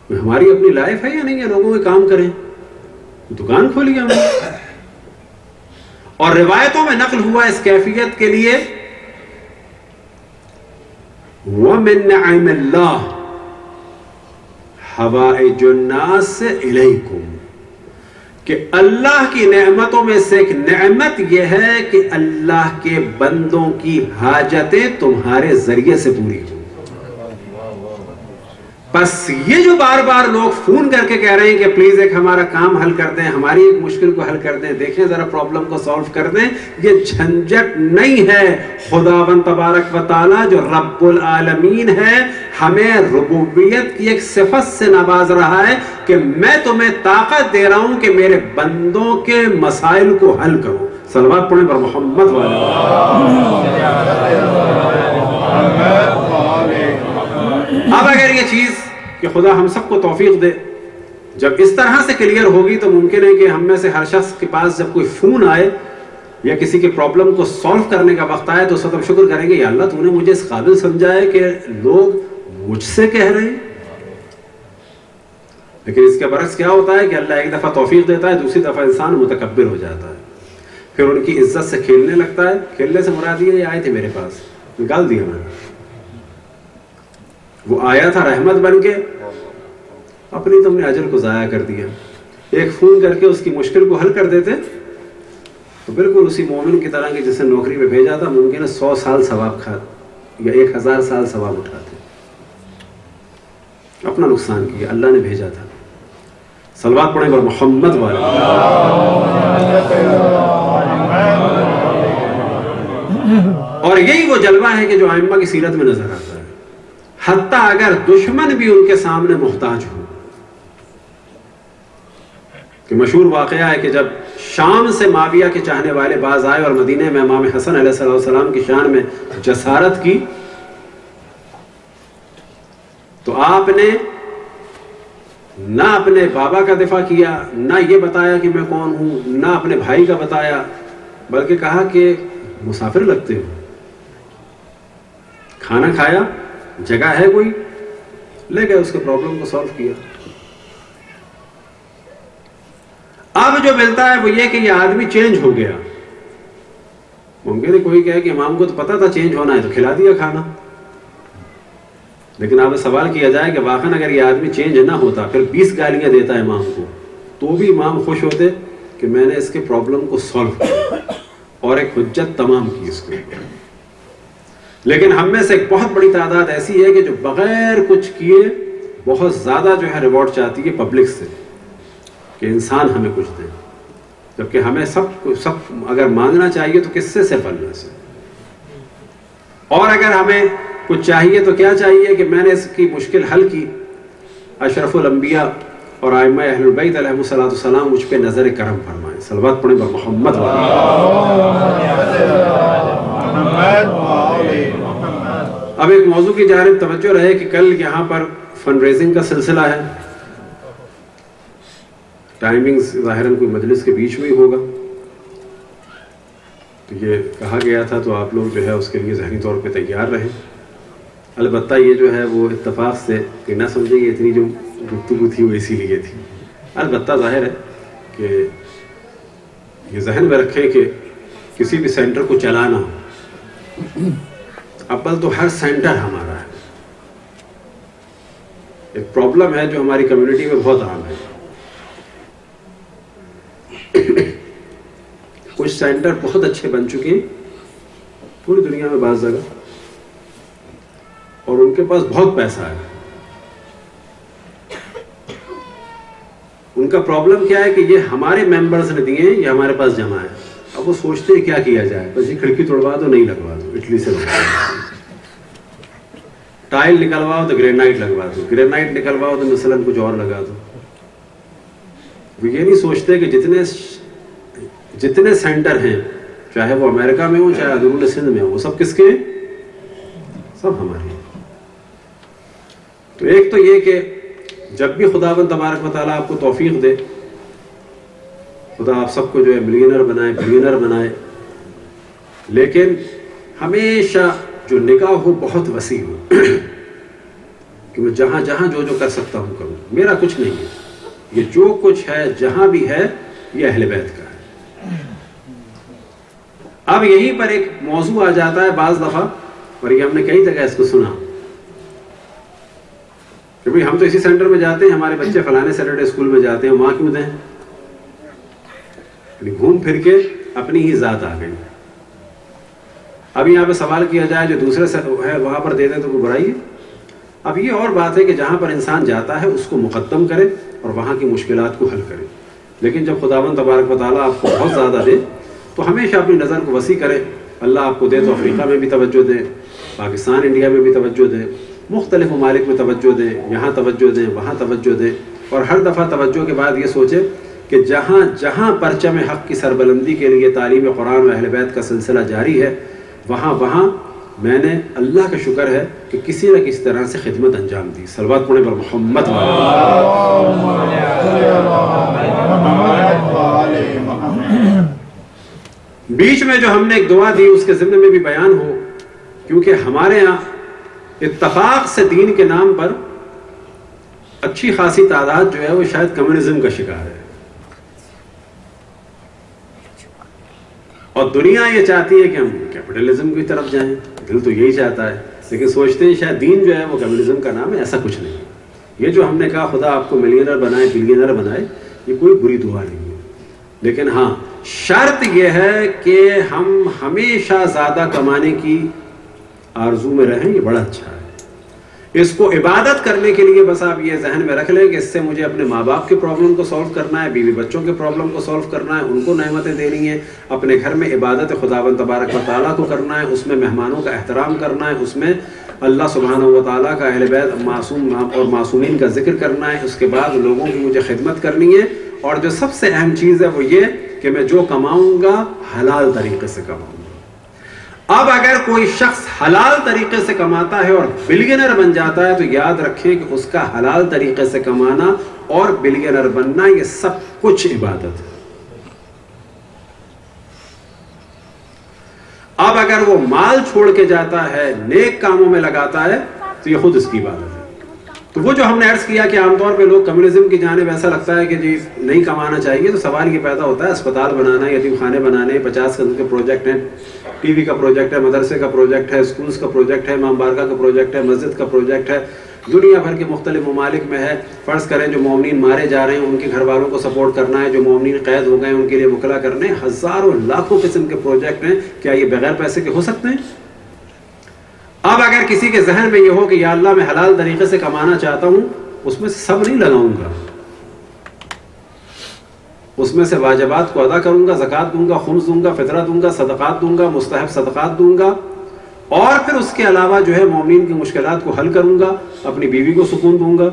ہماری اپنی لائف ہے یا نہیں ہے, لوگوں کے کام کریں, دکان کھولی ہم نے. اور روایتوں میں نقل ہوا اس کیفیت کے لیے وَمِن نِعَمِ اللَّهِ حَوَائِجُ النَّاسِ إِلَيْكُمْ, کہ اللہ کی نعمتوں میں سے ایک نعمت یہ ہے کہ اللہ کے بندوں کی حاجتیں تمہارے ذریعے سے پوری ہوں. بس یہ جو بار بار لوگ فون کر کے کہہ رہے ہیں کہ پلیز ایک ہمارا کام حل کر دیں, ہماری ایک مشکل کو حل کر دیں, دیکھیں ذرا پرابلم کو سالو کر دیں, یہ جھنجٹ نہیں ہے. خداوند تبارک و تعالی جو رب العالمین ہے ہمیں ربوبیت کی ایک صفت سے نواز رہا ہے کہ میں تمہیں طاقت دے رہا ہوں کہ میرے بندوں کے مسائل کو حل کرو. صلوات پڑھیں پر محمد والے. اب اگر یہ چیز کہ خدا ہم سب کو توفیق دے جب اس طرح سے کلیئر ہوگی تو ممکن ہے کہ ہم میں سے ہر شخص کے پاس جب کوئی فون آئے یا کسی کے پرابلم کو سالو کرنے کا وقت آئے تو اس وقت ہم شکر کریں گے یا اللہ تو نے مجھے اس قابل سمجھا ہے کہ لوگ مجھ سے کہہ رہے ہیں. لیکن اس کے برعکس کیا ہوتا ہے کہ اللہ ایک دفعہ توفیق دیتا ہے, دوسری دفعہ انسان متکبر ہو جاتا ہے, پھر ان کی عزت سے کھیلنے لگتا ہے. کھیلنے سے مراد یہ آئے تھے میرے پاس, نکال دیا میں نے. وہ آیا تھا رحمت بن کے, اپنی تم نے اجر کو ضائع کر دیا. ایک فون کر کے اس کی مشکل کو حل کر دیتے تو بالکل اسی مومن کی طرح کہ جسے نوکری پہ بھیجا تھا ممکن ہے 100 سال ثواب کھاتے یا 1000 سال ثواب اٹھاتے. اپنا نقصان کیا, اللہ نے بھیجا تھا. صلوات پڑھیں پر محمد والے. اور یہی وہ جلوہ ہے کہ جو ائمہ کی سیرت میں نظر آتا ہے, حتیٰ اگر دشمن بھی ان کے سامنے محتاج ہو. کہ مشہور واقعہ ہے کہ جب شام سے معاویہ کے چاہنے والے باز آئے اور مدینے میں امام حسن علیہ السلام کی شان میں جسارت کی تو آپ نے نہ اپنے بابا کا دفاع کیا, نہ یہ بتایا کہ میں کون ہوں, نہ اپنے بھائی کا بتایا, بلکہ کہا کہ مسافر لگتے ہو. کھانا کھایا, جگہ ہے کوئی, لے گئے, اس کے پرابلم کو سالو کیا. اب جو ملتا ہے وہ یہ کہ یہ آدمی چینج ہو گیا. ممکن ہے کوئی کہے کہ امام کو تو پتا تھا چینج ہونا ہے تو کھلا دیا کھانا, لیکن آپ سوال کیا جائے کہ واقعا اگر یہ آدمی چینج نہ ہوتا پھر 20 گالیاں دیتا امام کو تو بھی امام خوش ہوتے کہ میں نے اس کے پرابلم کو سالو کیا اور ایک حجت تمام کی اس کو. لیکن ہم میں سے ایک بہت بڑی تعداد ایسی ہے کہ جو بغیر کچھ کیے بہت زیادہ جو ہے ریوارڈ چاہتی ہے پبلک سے کہ انسان ہمیں کچھ دے, جبکہ ہمیں سب اگر مانگنا چاہیے تو کس سے صرف اللہ سے. اور اگر ہمیں کچھ چاہیے تو کیا چاہیے کہ میں نے اس کی مشکل حل کی, اشرف الانبیاء اور ائمہ اہل البیت علیہم السلام مجھ پہ نظر کرم فرمائیں. صلوات پڑھیں پر محمد والے. اب ایک موضوع کی جانب توجہ رہے کہ کل یہاں پر فنڈ ریزنگ کا سلسلہ ہے. ٹائمنگ ظاہراً کوئی مجلس کے بیچ میں ہی ہوگا, تو یہ کہا گیا تھا تو آپ لوگ جو ہے اس کے لیے ذہنی طور پہ تیار رہیں. البتہ یہ جو ہے وہ اتفاق سے کہ نہ سمجھیں یہ اتنی جو گفتگو تھی وہ اسی لیے تھی. البتہ ظاہر ہے کہ یہ ذہن میں رکھیں کہ کسی بھی سینٹر کو چلانا ہو, اول تو ہر سینٹر ہمارا ہے. ایک پرابلم ہے جو ہماری کمیونٹی میں بہت عام ہے, کچھ سینٹر بہت اچھے بن چکے ہیں پوری دنیا میں بعض جگہ, اور ان کے پاس بہت پیسہ ہے. ان کا پرابلم کیا ہے کہ یہ ہمارے ممبرز نے دیے ہیں, یہ ہمارے پاس جمع ہے. اب وہ سوچتے ہیں کیا کیا جائے, بس یہ کھڑکی توڑوا دو, نہیں لگوا دو, اٹلی سے لگوا دو, ٹائل نکلواؤ تو گرینائٹ لگوا دو, گرینائٹ نکلواؤ تو مثلاً کچھ اور لگا دو. وہ یہ نہیں سوچتے کہ جتنے سینٹر ہیں چاہے وہ امریکہ میں ہوں چاہے اندرون سندھ میں ہوں وہ سب کس کے ہیں؟ سب ہمارے ہیں. تو ایک تو یہ کہ جب بھی خداوند تبارک و تعالیٰ آپ کو توفیق دے, خدا آپ سب کو جو ہے ملینر بنائے, بلینر بنائے, لیکن ہمیشہ جو نگاہ ہو بہت وسیع ہو کہ میں جہاں جہاں جو جو کر سکتا ہوں کروں. میرا کچھ نہیں ہے، یہ جو کچھ ہے جہاں بھی ہے یہ اہل بیت کا ہے. اب یہیں پر ایک موضوع آ جاتا ہے بعض دفعہ، اور یہ ہم نے کئی جگہ اس کو سنا کہ بھئی ہم تو اسی سینٹر میں جاتے ہیں، ہمارے بچے فلانے سیٹرڈے اسکول میں جاتے ہیں، وہاں کیوں دیں؟ گھوم پھر کے اپنی ہی ذات آ گئی. اب یہاں پہ سوال کیا جائے جو دوسرے سے ہے وہاں پر دے دیں تو کوئی برائی ہے؟ اب یہ اور بات ہے کہ جہاں پر انسان جاتا ہے اس کو مقدم کرے اور وہاں کی مشکلات کو حل کرے. لیکن جب خداوند تبارک و تعالیٰ آپ کو بہت زیادہ دے تو ہمیشہ اپنی نظر کو وسیع کرے. اللہ آپ کو دے تو افریقہ میں بھی توجہ دے، پاکستان انڈیا میں بھی توجہ دے، مختلف ممالک میں توجہ دیں، یہاں توجہ دیں، وہاں توجہ دیں، اور ہر دفعہ توجہ کے بعد یہ سوچے کہ جہاں جہاں پرچم حق کی سربلندی کے لیے تعلیم قرآن و اہل بیت کا سلسلہ جاری ہے وہاں وہاں میں نے اللہ کا شکر ہے کہ کسی نہ کسی طرح سے خدمت انجام دی. صلوات پڑھیں پر محمد بیچ میں جو ہم نے ایک دعا دی اس کے ضمن میں بھی بیان ہو، کیونکہ ہمارے ہاں اتفاق سے دین کے نام پر اچھی خاصی تعداد جو ہے وہ شاید کمیونزم کا شکار ہے، اور دنیا یہ چاہتی ہے کہ ہم کیپٹلزم کی طرف جائیں. دل تو یہی چاہتا ہے، لیکن سوچتے ہیں شاید دین جو ہے وہ کمیونزم کا نام ہے. ایسا کچھ نہیں. یہ جو ہم نے کہا خدا آپ کو ملینر بنائے، بلینر بنائے، یہ کوئی بری دعا نہیں ہے. لیکن ہاں شرط یہ ہے کہ ہم ہمیشہ زیادہ کمانے کی آرزو میں رہیں. یہ بڑا اچھا ہے. اس کو عبادت کرنے کے لیے بس آپ یہ ذہن میں رکھ لیں کہ اس سے مجھے اپنے ماں باپ کے پرابلم کو سولو کرنا ہے، بیوی بچوں کے پرابلم کو سولو کرنا ہے، ان کو نعمتیں دینی ہے، اپنے گھر میں عبادت خداوند تبارک و تعالیٰ کو کرنا ہے، اس میں مہمانوں کا احترام کرنا ہے، اس میں اللہ سبحانہ و تعالیٰ کا اہل بیت معصوم اور معصومین کا ذکر کرنا ہے. اس کے بعد لوگوں کی مجھے خدمت کرنی ہے، اور جو سب سے اہم چیز ہے وہ یہ کہ میں جو کماؤں گا حلال طریقے سے کماؤں گا. اب اگر کوئی شخص حلال طریقے سے کماتا ہے اور بلینر بن جاتا ہے تو یاد رکھیں کہ اس کا حلال طریقے سے کمانا اور بلینر بننا یہ سب کچھ عبادت ہے. اب اگر وہ مال چھوڑ کے جاتا ہے، نیک کاموں میں لگاتا ہے، تو یہ خود اس کی عبادت ہے. تو وہ جو ہم نے عرض کیا کہ عام طور پہ لوگ کمیونزم کی جانب ایسا لگتا ہے کہ جی نہیں کمانا چاہیے، تو سوال یہ پیدا ہوتا ہے اسپتال بنانا، یتیم خانے بنانے، 50 قسم کے پروجیکٹ ہیں، ٹی وی کا پروجیکٹ ہے، مدرسے کا پروجیکٹ ہے، اسکولز کا پروجیکٹ ہے، امام بارگاہ کا پروجیکٹ ہے، مسجد کا پروجیکٹ ہے، دنیا بھر کے مختلف ممالک میں ہے. فرض کریں جو مومنین مارے جا رہے ہیں ان کے گھر والوں کو سپورٹ کرنا ہے، جو مومنین قید ہو گئے ہیں ان کے لیے وکلا کرنے، ہزاروں لاکھوں قسم کے پروجیکٹ ہیں. کیا یہ بغیر پیسے کے ہو سکتے ہیں؟ اب اگر کسی کے ذہن میں یہ ہو کہ یا اللہ میں حلال طریقے سے کمانا چاہتا ہوں، اس میں سے سب نہیں لگاؤں گا، اس میں سے واجبات کو ادا کروں گا، زکوٰۃ دوں گا، خمس دوں گا، فطرہ دوں گا، صدقات دوں گا، مستحب صدقات دوں گا، اور پھر اس کے علاوہ جو ہے مومنین کی مشکلات کو حل کروں گا، اپنی بیوی کو سکون دوں گا،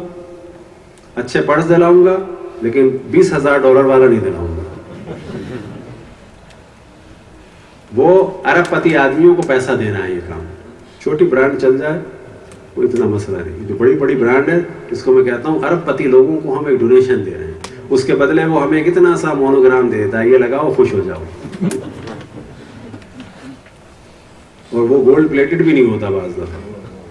اچھے پرس دلاؤں گا، لیکن $20,000 والا نہیں دلاؤں گا. وہ ارب پتی آدمیوں کو پیسہ دینا ہے. یہ کام چھوٹی برانڈ چل جائے کوئی اتنا مسئلہ نہیں. جو بڑی بڑی برانڈ ہے اس کو میں کہتا ہوں ارب پتی لوگوں کو ہم ایک ڈونیشن دے رہے ہیں، اس کے بدلے وہ ہمیں کتنا سا مونوگرام دے دیتا ہے، یہ لگاؤ خوش ہو جاؤ. اور وہ گولڈ پلیٹڈ بھی نہیں ہوتا، بعض دفعہ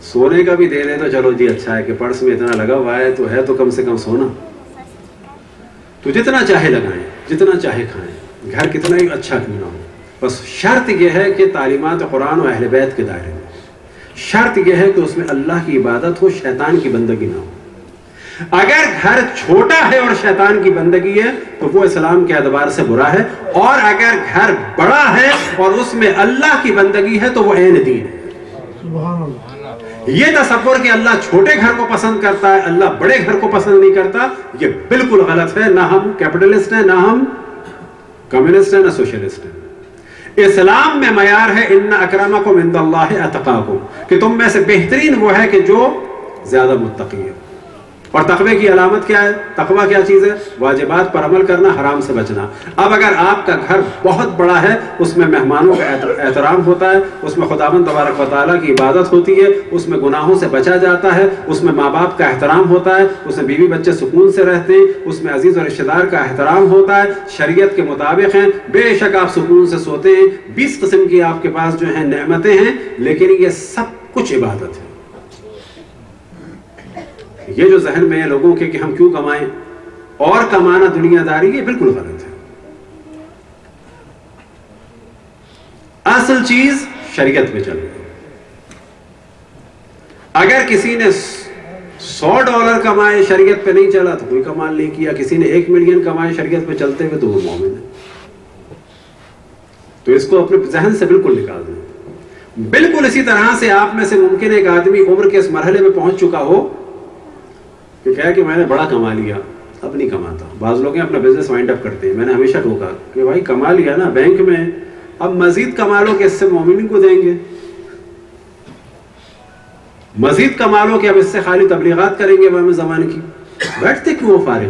سونے کا بھی دے دے تو چلو جی اچھا ہے کہ پرس میں اتنا لگا ہوا ہے تو کم سے کم سونا. تو جتنا چاہے لگائیں، جتنا چاہے کھائیں، گھر کتنا ہی اچھا کیوں نہ ہو، بس شرط یہ ہے کہ تعلیمات قرآن و اہل بیت کے دائرے میں. شرط یہ ہے کہ اس میں اللہ کی عبادت ہو، شیطان کی بندگی نہ ہو. اگر گھر چھوٹا ہے اور شیطان کی بندگی ہے تو وہ اسلام کے اعتبار سے برا ہے، اور اگر گھر بڑا ہے اور اس میں اللہ کی بندگی ہے تو وہ عین دین ہے. سبحان اللہ. یہ تصور کہ اللہ چھوٹے گھر کو پسند کرتا ہے، اللہ بڑے گھر کو پسند نہیں کرتا، یہ بالکل غلط ہے. نہ ہم کیپٹلسٹ ہیں، نہ ہم کمیونسٹ ہیں، نہ سوشلسٹ ہیں. اسلام میں معیار ہے ان اکرمکم عند اللہ اتقاکم، کہ تم میں سے بہترین وہ ہے کہ جو زیادہ متقی ہے. اور تقوی کی علامت کیا ہے؟ تقوی کیا چیز ہے؟ واجبات پر عمل کرنا، حرام سے بچنا۔ اب اگر آپ کا گھر بہت بڑا ہے، اس میں مہمانوں کا احترام ہوتا ہے، اس میں خداوند تبارک و تعالیٰ کی عبادت ہوتی ہے، اس میں گناہوں سے بچا جاتا ہے، اس میں ماں باپ کا احترام ہوتا ہے، اس میں بیوی بچے سکون سے رہتے ہیں، اس میں عزیز و رشتہ دار کا احترام ہوتا ہے، شریعت کے مطابق ہیں، بے شک آپ سکون سے سوتے ہیں، 20 قسم کی آپ کے پاس جو ہیں نعمتیں ہیں، لیکن یہ سب کچھ عبادت ہے۔ یہ جو ذہن میں ہے لوگوں کے کہ ہم کیوں کمائیں اور کمانا دنیا داری، یہ بالکل غلط ہے۔ اصل چیز شریعت میں چل رہی ہے۔ اگر کسی نے $100 کمائے شریعت پہ نہیں چلا تو کوئی کمال نہیں کیا، کسی نے 1 ملین کمائے شریعت پہ چلتے ہوئے تو وہ مومن ہے۔ تو اس کو اپنے ذہن سے بالکل نکال دیں۔ بالکل اسی طرح سے آپ میں سے ممکن ایک آدمی عمر کے اس مرحلے میں پہنچ چکا ہو کہ کہا کہ میں نے بڑا کما لیا، اب نہیں کماتا۔ بعض لوگ اپنا بزنس وائنڈ اپ کرتے ہیں، میں نے ہمیشہ ٹوکا کہ بھائی کما لیا نا بینک میں، اب مزید کما لو کہ اس سے مومنین کو دیں گے، مزید کما لو کہ اب اس سے خالی تبلیغات کریں گے امام زمانے کی، بیٹھتے کیوں ہو فارغ؟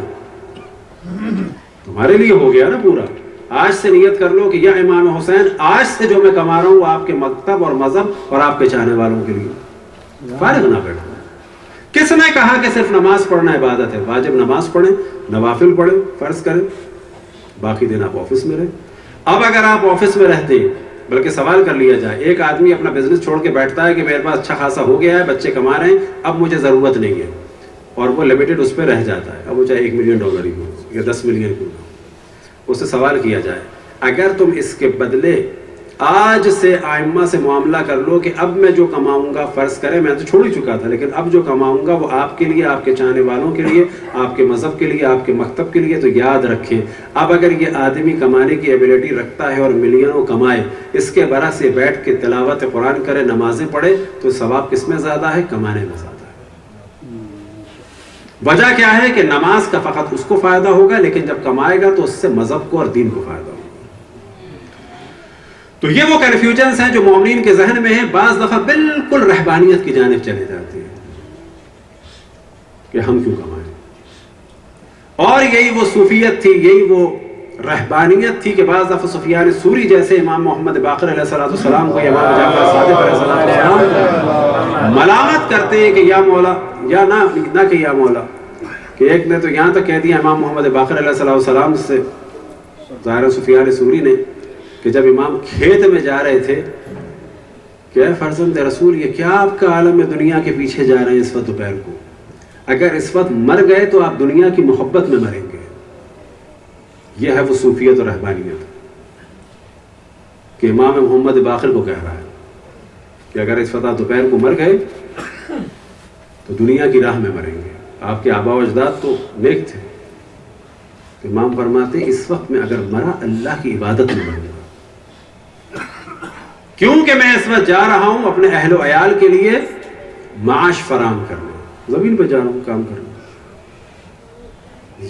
تمہارے لیے ہو گیا نا پورا۔ آج سے نیت کر لو کہ یا امام حسین، آج سے جو میں کما رہا ہوں وہ آپ کے مکتب اور مذہب اور آپ کے چاہنے والوں کے لیے، فارغ نہ بیٹھو۔ کس نے کہا کہ صرف نماز پڑھنا عبادت ہے؟ واجب نماز پڑھیں، نوافل پڑھیں، فرض کریں، باقی دن آپ آفس میں رہیں۔ اب اگر آپ آفس میں رہتے ہیں، بلکہ سوال کر لیا جائے، ایک آدمی اپنا بزنس چھوڑ کے بیٹھتا ہے کہ میرے پاس اچھا خاصا ہو گیا ہے، بچے کما رہے ہیں، اب مجھے ضرورت نہیں ہے، اور وہ لمیٹڈ اس پہ رہ جاتا ہے، اب وہ چاہے $1 ملین ہی ہو یا 10 ملین ہو، اس سے سوال کیا جائے اگر تم اس کے بدلے آج سے آئمہ سے معاملہ کر لو کہ اب میں جو کماؤں گا، فرض کریں میں تو چھوڑ ہی چکا تھا، لیکن اب جو کماؤں گا وہ آپ کے لیے، آپ کے چاہنے والوں کے لیے، آپ کے مذہب کے لیے، آپ کے مکتب کے لیے، تو یاد رکھیں اب اگر یہ آدمی کمانے کی ایبلٹی رکھتا ہے اور ملینوں کمائے، اس کے برعکس سے بیٹھ کے تلاوت قرآن کرے، نمازیں پڑھے، تو ثواب کس میں زیادہ ہے؟ کمانے میں زیادہ ہے۔ وجہ کیا ہے کہ نماز کا فقط اس کو فائدہ ہوگا، لیکن جب کمائے گا تو اس سے مذہب کو اور دین کو فائدہ ہوگا۔ تو یہ وہ کنفیوژنز ہیں جو مومنین کے ذہن میں ہیں، بعض دفعہ بالکل رہبانیت کی جانب چلے جاتے ہیں کہ ہم کیوں کمائیں، اور یہی وہ صوفیت تھی، یہی وہ رہبانیت تھی کہ بعض دفعہ سفیان ثوری جیسے امام محمد باقر علیہ السلام کو امام جعفر صادق علیہ السلام ملامت کرتے ہیں کہ یا مولا، یا نہ کہ یا مولا، کہ ایک نے تو یہاں تک کہہ دیا امام محمد باقر علیہ السلام سے، ظاہر سفیان ثوری نے، کہ جب امام کھیت میں جا رہے تھے کہ اے فرزند رسول، یہ کیا آپ کا عالم دنیا کے پیچھے جا رہے ہیں اس وقت دوپہر کو؟ اگر اس وقت مر گئے تو آپ دنیا کی محبت میں مریں گے۔ یہ ہے وہ صوفیت اور رہبانیت کہ امام محمد باقر کو کہہ رہا ہے کہ اگر اس وقت آپ دوپہر کو مر گئے تو دنیا کی راہ میں مریں گے، آپ کے آبا و اجداد تو نیک تھے۔ امام فرماتے ہیں اس وقت میں اگر مرا اللہ کی عبادت میں مروں گا، کیونکہ میں اس وقت جا رہا ہوں اپنے اہل و عیال کے لیے معاش فراہم کرنا، زمین پہ جا رہا ہوں کام کرنا۔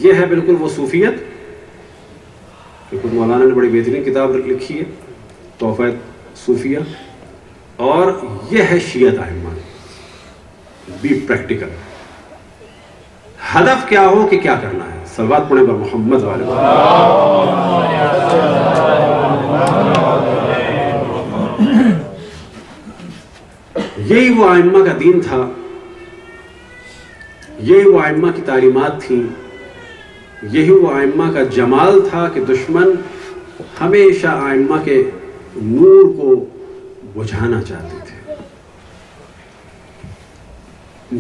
یہ ہے بالکل وہ صوفیت کہ خود مولانا نے بڑی بہترین کتاب لکھی ہے، تحفہ صوفیہ، اور یہ ہے شیعت ائمہ۔ بی پریکٹیکل، ہدف کیا ہو کہ کیا کرنا ہے، صلوات پڑھیں پر محمد والے۔ یہی وہ ائمہ کا دین تھا، یہی وہ ائمہ کی تعلیمات تھیں، یہی وہ ائمہ کا جمال تھا کہ دشمن ہمیشہ ائمہ کے نور کو بجھانا چاہتے تھے۔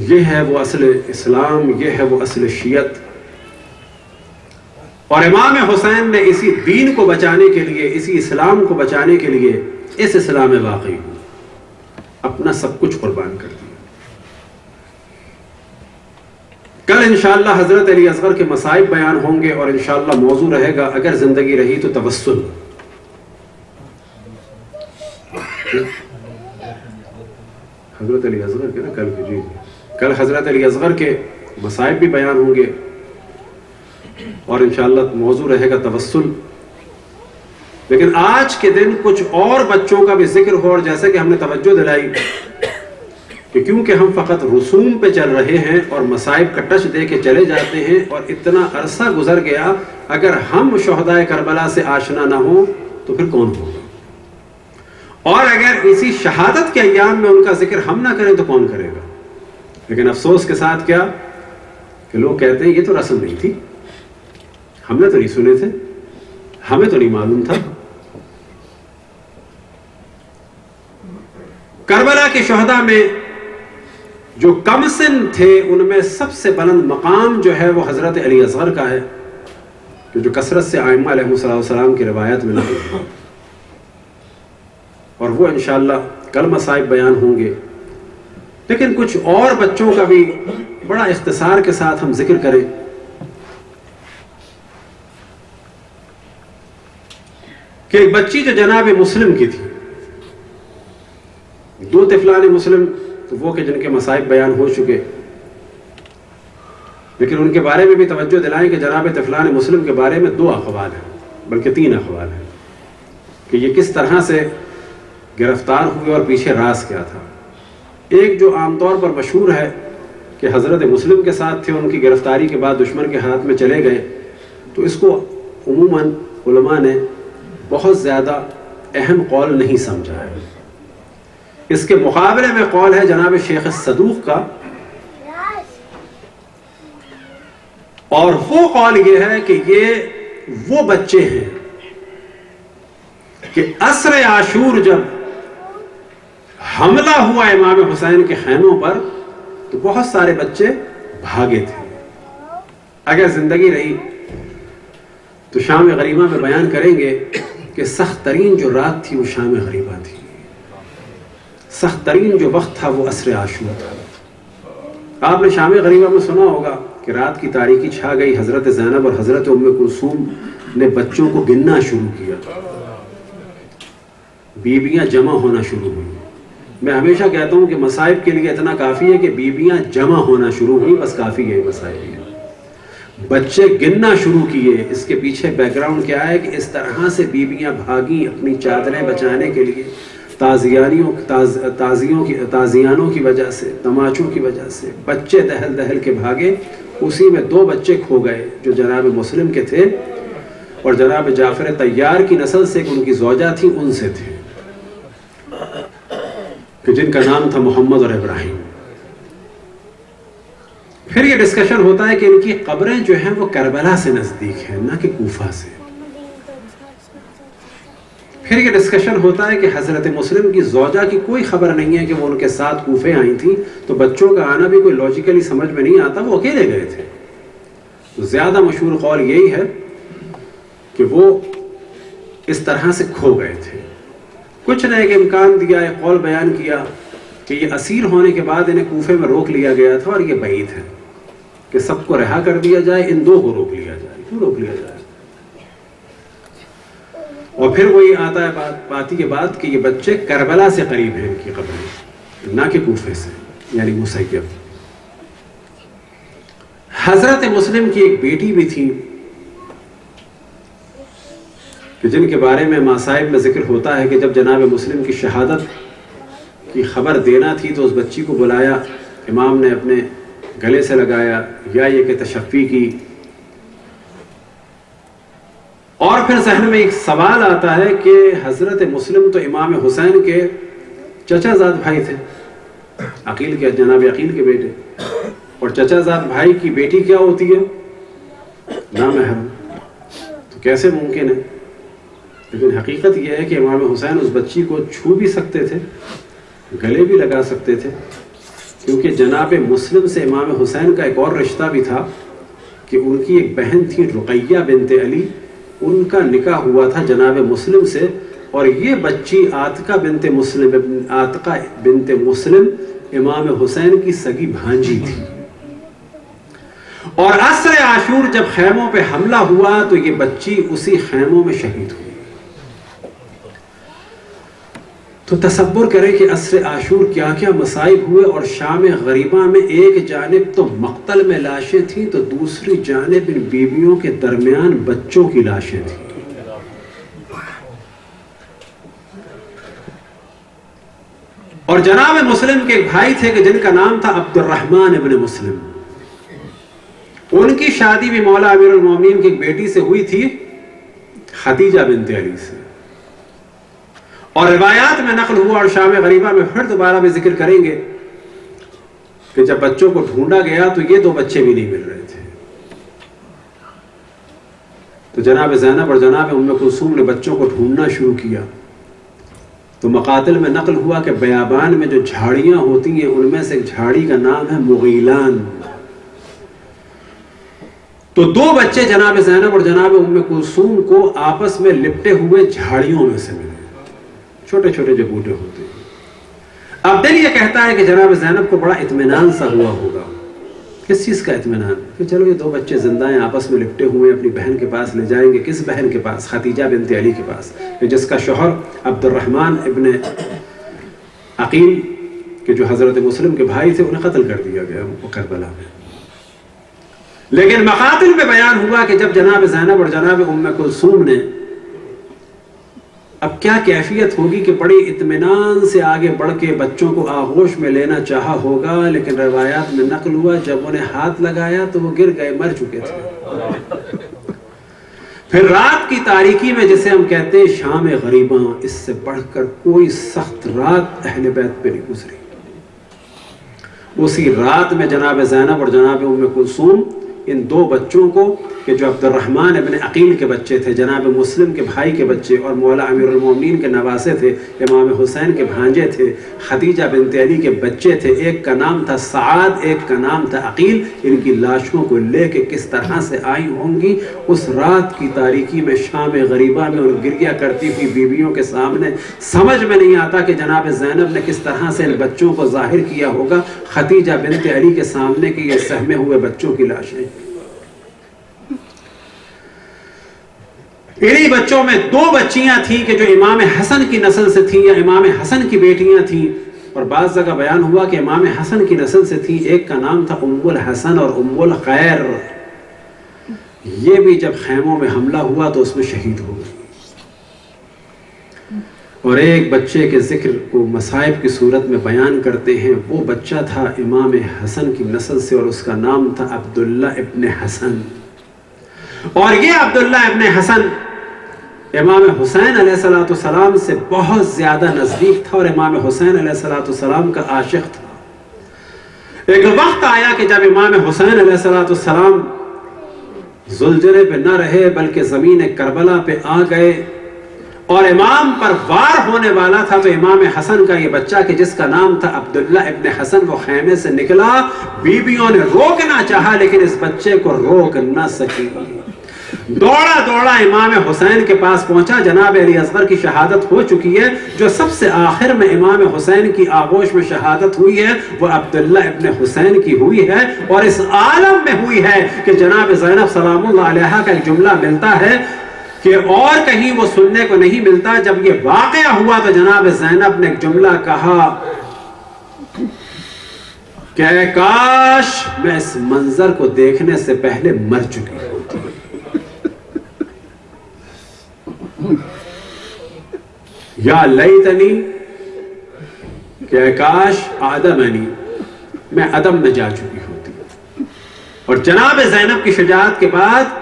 یہ ہے وہ اصل اسلام، یہ ہے وہ اصل شیعت، اور امام حسین نے اسی دین کو بچانے کے لیے، اسی اسلام کو بچانے کے لیے، اس اسلام واقعی کو اپنا سب کچھ قربان کر دیا۔ کل انشاءاللہ حضرت علی اصغر کے مصائب بیان ہوں گے، اور انشاءاللہ موضوع رہے گا اگر زندگی رہی تو توسل۔ حضرت علی اصغر کے نا کل کے، جی کل حضرت علی اصغر کے مصائب بھی بیان ہوں گے، اور انشاءاللہ موضوع رہے گا توسل۔ لیکن آج کے دن کچھ اور بچوں کا بھی ذکر ہو، اور جیسے کہ ہم نے توجہ دلائی کہ کیونکہ ہم فقط رسوم پہ چل رہے ہیں اور مصائب کا ٹچ دے کے چلے جاتے ہیں اور اتنا عرصہ گزر گیا، اگر ہم شہدائے کربلا سے آشنا نہ ہوں تو پھر کون ہوگا؟ اور اگر اسی شہادت کے ایام میں ان کا ذکر ہم نہ کریں تو کون کرے گا؟ لیکن افسوس کے ساتھ کیا کہ لوگ کہتے ہیں یہ تو رسم نہیں تھی، ہم نے تو نہیں سنے تھے، ہمیں تو نہیں معلوم تھا۔ کربلا کے شہداء میں جو کم سن تھے ان میں سب سے بلند مقام جو ہے وہ حضرت علی اصغر کا ہے، جو کثرت سے ائمہ علیہ السلام کی روایت میں نقل ہے، اور وہ انشاءاللہ کل مصائب بیان ہوں گے۔ لیکن کچھ اور بچوں کا بھی بڑا اختصار کے ساتھ ہم ذکر کریں۔ کہ ایک بچی جو جناب مسلم کی تھی، دو طفلان مسلم وہ کہ جن کے مصائب بیان ہو چکے، لیکن ان کے بارے میں بھی توجہ دلائیں کہ جناب طفلان مسلم کے بارے میں 2 اقوال ہیں، بلکہ 3 اقوال ہیں کہ یہ کس طرح سے گرفتار ہوئے اور پیچھے راز کیا تھا۔ ایک جو عام طور پر مشہور ہے کہ حضرت مسلم کے ساتھ تھے، ان کی گرفتاری کے بعد دشمن کے ہاتھ میں چلے گئے، تو اس کو عموماً علماء نے بہت زیادہ اہم قول نہیں سمجھا ہے۔ اس کے مقابلے میں قول ہے جناب شیخ صدوق کا، اور وہ قول یہ ہے کہ یہ وہ بچے ہیں کہ عصر عاشور جب حملہ ہوا امام حسین کے خیموں پر تو بہت سارے بچے بھاگے تھے۔ اگر زندگی رہی تو شام غریبہ میں بیان کریں گے کہ سخت ترین جو رات تھی وہ شام غریبہ تھی، سخت ترین جو وقت تھا وہ عصر عاشور تھا۔ آپ نے شام غریبہ میں سنا ہوگا کہ رات کی تاریکی چھا گئی، حضرت زینب اور حضرت ام کلثوم نے بچوں کو گننا شروع کیا، بیویاں جمع ہونا شروع ہوئی۔ میں ہمیشہ کہتا ہوں کہ مصائب کے لیے اتنا کافی ہے کہ بیویاں جمع ہونا شروع ہوئی، بس کافی ہے مصائب ہے۔ بچے گننا شروع کیے، اس کے پیچھے بیک گراؤنڈ کیا ہے کہ اس طرح سے بیویاں بھاگیں اپنی چادریں بچانے کے لیے، تازیانوں کی وجہ سے، تماچوں کی وجہ سے بچے دہل دہل کے بھاگے۔ اسی میں 2 بچے کھو گئے جو جناب مسلم کے تھے اور جناب جعفر طیار کی نسل سے ان کی زوجہ تھی، ان سے تھے، کہ جن کا نام تھا محمد اور ابراہیم۔ پھر یہ ڈسکشن ہوتا ہے کہ ان کی قبریں جو ہیں وہ کربلا سے نزدیک ہیں، نہ کہ کوفہ سے۔ پھر یہ ڈسکشن ہوتا ہے کہ حضرت مسلم کی زوجہ کی کوئی خبر نہیں ہے کہ وہ ان کے ساتھ کوفے آئی تھیں، تو بچوں کا آنا بھی کوئی لاجیکلی سمجھ میں نہیں آتا، وہ اکیلے گئے تھے۔ تو زیادہ مشہور قول یہی ہے کہ وہ اس طرح سے کھو گئے تھے۔ کچھ نے ایک امکان دیا، ایک قول بیان کیا کہ یہ اسیر ہونے کے بعد انہیں کوفے میں روک لیا گیا تھا، اور یہ بعید ہے کہ سب کو رہا کر دیا جائے، ان 2 کو روک لیا جائے۔ کیوں روک لیا جائے؟ اور پھر وہی آتا ہے بات یہ بات کہ یہ بچے کربلا سے قریب ہیں ان کی قبریں، نہ کہ کوفے سے، یعنی مسیب۔ حضرت مسلم کی ایک بیٹی بھی تھی کہ جن کے بارے میں مصائب میں ذکر ہوتا ہے کہ جب جناب مسلم کی شہادت کی خبر دینا تھی تو اس بچی کو بلایا، امام نے اپنے گلے سے لگایا، یا یہ کہ تشفی کی۔ اور پھر ذہن میں ایک سوال آتا ہے کہ حضرت مسلم تو امام حسین کے چچا زاد بھائی تھے، عقیل کے، جناب عقیل کے بیٹے، اور چچا زاد بھائی کی بیٹی کیا ہوتی ہے؟ نامحرم۔ تو کیسے ممکن ہے؟ لیکن حقیقت یہ ہے کہ امام حسین اس بچی کو چھو بھی سکتے تھے، گلے بھی لگا سکتے تھے، کیونکہ جناب مسلم سے امام حسین کا ایک اور رشتہ بھی تھا کہ ان کی ایک بہن تھی رقیہ بنت علی، ان کا نکاح ہوا تھا جناب مسلم سے، اور یہ بچی عاتقہ بنت مسلم امام حسین کی سگی بھانجی تھی۔ اور عصر عاشور جب خیموں پہ حملہ ہوا تو یہ بچی اسی خیموں میں شہید ہوئی۔ تو تصور کریں کہ عصر عاشور کیا کیا مصائب ہوئے، اور شام غریبہ میں ایک جانب تو مقتل میں لاشیں تھیں تو دوسری جانب ان بیویوں کے درمیان بچوں کی لاشیں تھیں۔ اور جناب مسلم کے ایک بھائی تھے کہ جن کا نام تھا عبد الرحمن ابن مسلم. ان کی شادی بھی مولا امیر المومنین کی ایک بیٹی سے ہوئی تھی، خدیجہ بنت علی سے. اور روایات میں نقل ہوا اور شام غریبہ میں پھر دوبارہ بھی ذکر کریں گے کہ جب بچوں کو ڈھونڈا گیا تو یہ 2 بچے بھی نہیں مل رہے تھے. تو جناب زینب اور جناب ام کلثوم نے بچوں کو ڈھونڈنا شروع کیا. تو مقاتل میں نقل ہوا کہ بیابان میں جو جھاڑیاں ہوتی ہیں ان میں سے ایک جھاڑی کا نام ہے مغیلان. تو 2 بچے جناب زینب اور جناب ام کلثوم کو آپس میں لپٹے ہوئے جھاڑیوں میں سے ملے، چھوٹے چھوٹے جو بوٹے ہوتے ہیں. اب دل یہ کہتا ہے کہ جناب زینب کو بڑا اطمینان سا ہوا ہوگا. کس چیز کا اطمینان؟ کہ چلو یہ 2 بچے زندہ ہیں، آپس میں لپٹے ہوئے، اپنی بہن کے پاس لے جائیں گے. کس بہن کے پاس؟ خدیجہ بنت علی کے پاس، جس کا شوہر عبد الرحمن ابن عقیل کہ جو حضرت مسلم کے بھائی تھے انہیں قتل کر دیا گیا کربلا میں. لیکن مقاتل میں بیان ہوا کہ جب جناب زینب اور جناب ام کلثوم نے اب کیا کیفیت ہوگی کہ بڑے اطمینان سے آگے بڑھ کے بچوں کو آغوش میں لینا چاہا ہوگا، لیکن روایات میں نقل ہوا جب انہیں ہاتھ لگایا تو وہ گر گئے، مر چکے تھے. پھر رات کی تاریکی میں جسے ہم کہتے ہیں شام غریباں، اس سے بڑھ کر کوئی سخت رات اہل بیت پہ نہیں گزری. اسی رات میں جناب زینب اور جناب ام کلثوم ان 2 بچوں کو کہ جو عبد الرحمن ابن عقیل کے بچے تھے، جناب مسلم کے بھائی کے بچے اور مولا امیر المومنین کے نواسے تھے، امام حسین کے بھانجے تھے، خدیجہ بنت علی کے بچے تھے، ایک کا نام تھا سعاد، ایک کا نام تھا عقیل. ان کی لاشوں کو لے کے کس طرح سے آئی ہوں گی اس رات کی تاریکی میں شام غریبہ میں اور گریہ کرتی ہوئی بیویوں کے سامنے. سمجھ میں نہیں آتا کہ جناب زینب نے کس طرح سے ان بچوں کو ظاہر کیا ہوگا خدیجہ بنت علی کے سامنے کہ یہ سہمے ہوئے بچوں کی لاشیں. انہی بچوں میں 2 بچیاں تھیں کہ جو امام حسن کی نسل سے تھیں یا امام حسن کی بیٹیاں تھیں، اور بعض جگہ بیان ہوا کہ امام حسن کی نسل سے تھیں. ایک کا نام تھا ام الحسن اور ام الخیر. یہ بھی جب خیموں میں حملہ ہوا تو اس میں شہید ہو گئی. اور ایک بچے کے ذکر کو مصائب کی صورت میں بیان کرتے ہیں. وہ بچہ تھا امام حسن کی نسل سے اور اس کا نام تھا عبداللہ ابن حسن. اور یہ عبداللہ ابن حسن امام حسین علیہ السلام سے بہت زیادہ نزدیک تھا اور امام حسین علیہ السلام کا عاشق تھا. ایک وقت آیا کہ جب امام حسین علیہ السلام زلجرے پہ نہ رہے بلکہ زمین کربلا پہ آ گئے اور امام پر وار ہونے والا تھا، تو امام حسن کا یہ بچہ کہ جس کا نام تھا عبداللہ ابن حسن وہ خیمے سے نکلا. بیویوں نے روکنا چاہا لیکن اس بچے کو روک نہ سکی. دوڑا دوڑا امام حسین کے پاس پہنچا. جناب علی اصغر کی شہادت ہو چکی ہے. جو سب سے آخر میں امام حسین کی آغوش میں شہادت ہوئی ہے وہ عبداللہ ابن حسین کی ہوئی ہے، اور اس عالم میں ہوئی ہے کہ جناب زینب سلام اللہ علیہا کا ایک جملہ ملتا ہے کہ اور کہیں وہ سننے کو نہیں ملتا. جب یہ واقعہ ہوا تو جناب زینب نے ایک جملہ کہا کہ اے کاش میں اس منظر کو دیکھنے سے پہلے مر چکی ہوتی. یا لیتنی کہ اے کاش آدمنی میں عدم میں جا چکی ہوتی. اور جناب زینب کی شجاعت کے بعد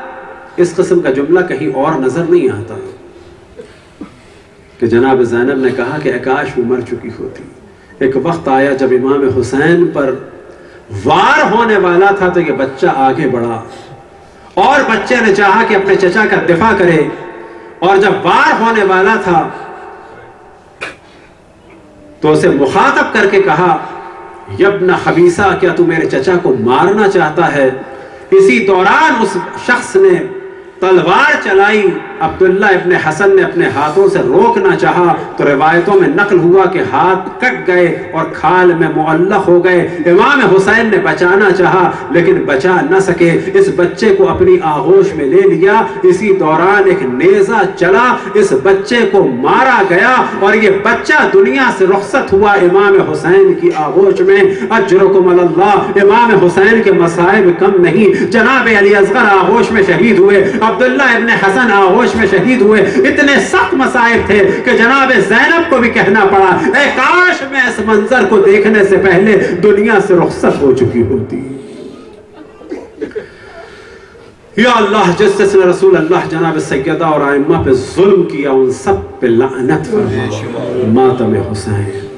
اس قسم کا جملہ کہیں اور نظر نہیں آتا کہ جناب زینب نے کہا کہ اے کاش وہ مر چکی ہوتی. ایک وقت آیا جب امام حسین پر وار ہونے والا تھا تو یہ بچہ آگے بڑھا اور بچے نے چاہا کہ اپنے چچا کا دفاع کرے، اور جب وار ہونے والا تھا تو اسے مخاطب کر کے کہا یبن خبیثہ کیا تو میرے چچا کو مارنا چاہتا ہے؟ اسی دوران اس شخص نے تلوار چلائی. عبداللہ ابن حسن نے اپنے ہاتھوں سے روکنا چاہا تو روایتوں میں نقل ہوا کہ ہاتھ کٹ گئے اور کھال میں معلق ہو گئے. امام حسین نے بچانا چاہا لیکن بچا نہ سکے. اس بچے کو اپنی آغوش میں لے لیا. اسی دوران ایک نیزہ چلا، اس بچے کو مارا گیا اور یہ بچہ دنیا سے رخصت ہوا امام حسین کی آغوش میں. اجرکم اللہ. امام حسین کے مصائب کم نہیں. جناب علی اصغر آغوش میں شہید ہوئے، عبداللہ ابن حسن آغوش میں شہید ہوئے، اتنے سخت مصائب تھے کہ جناب زینب کو بھی کہنا پڑا اے کاش میں اس منظر کو دیکھنے سے پہلے دنیا سے رخصت ہو چکی ہوتی۔ یا اللہ جس جس نے رسول اللہ جناب سیدہ اور ائمہ پہ ظلم کیا ان سب پہ لعنت فرما۔ ماتم حسین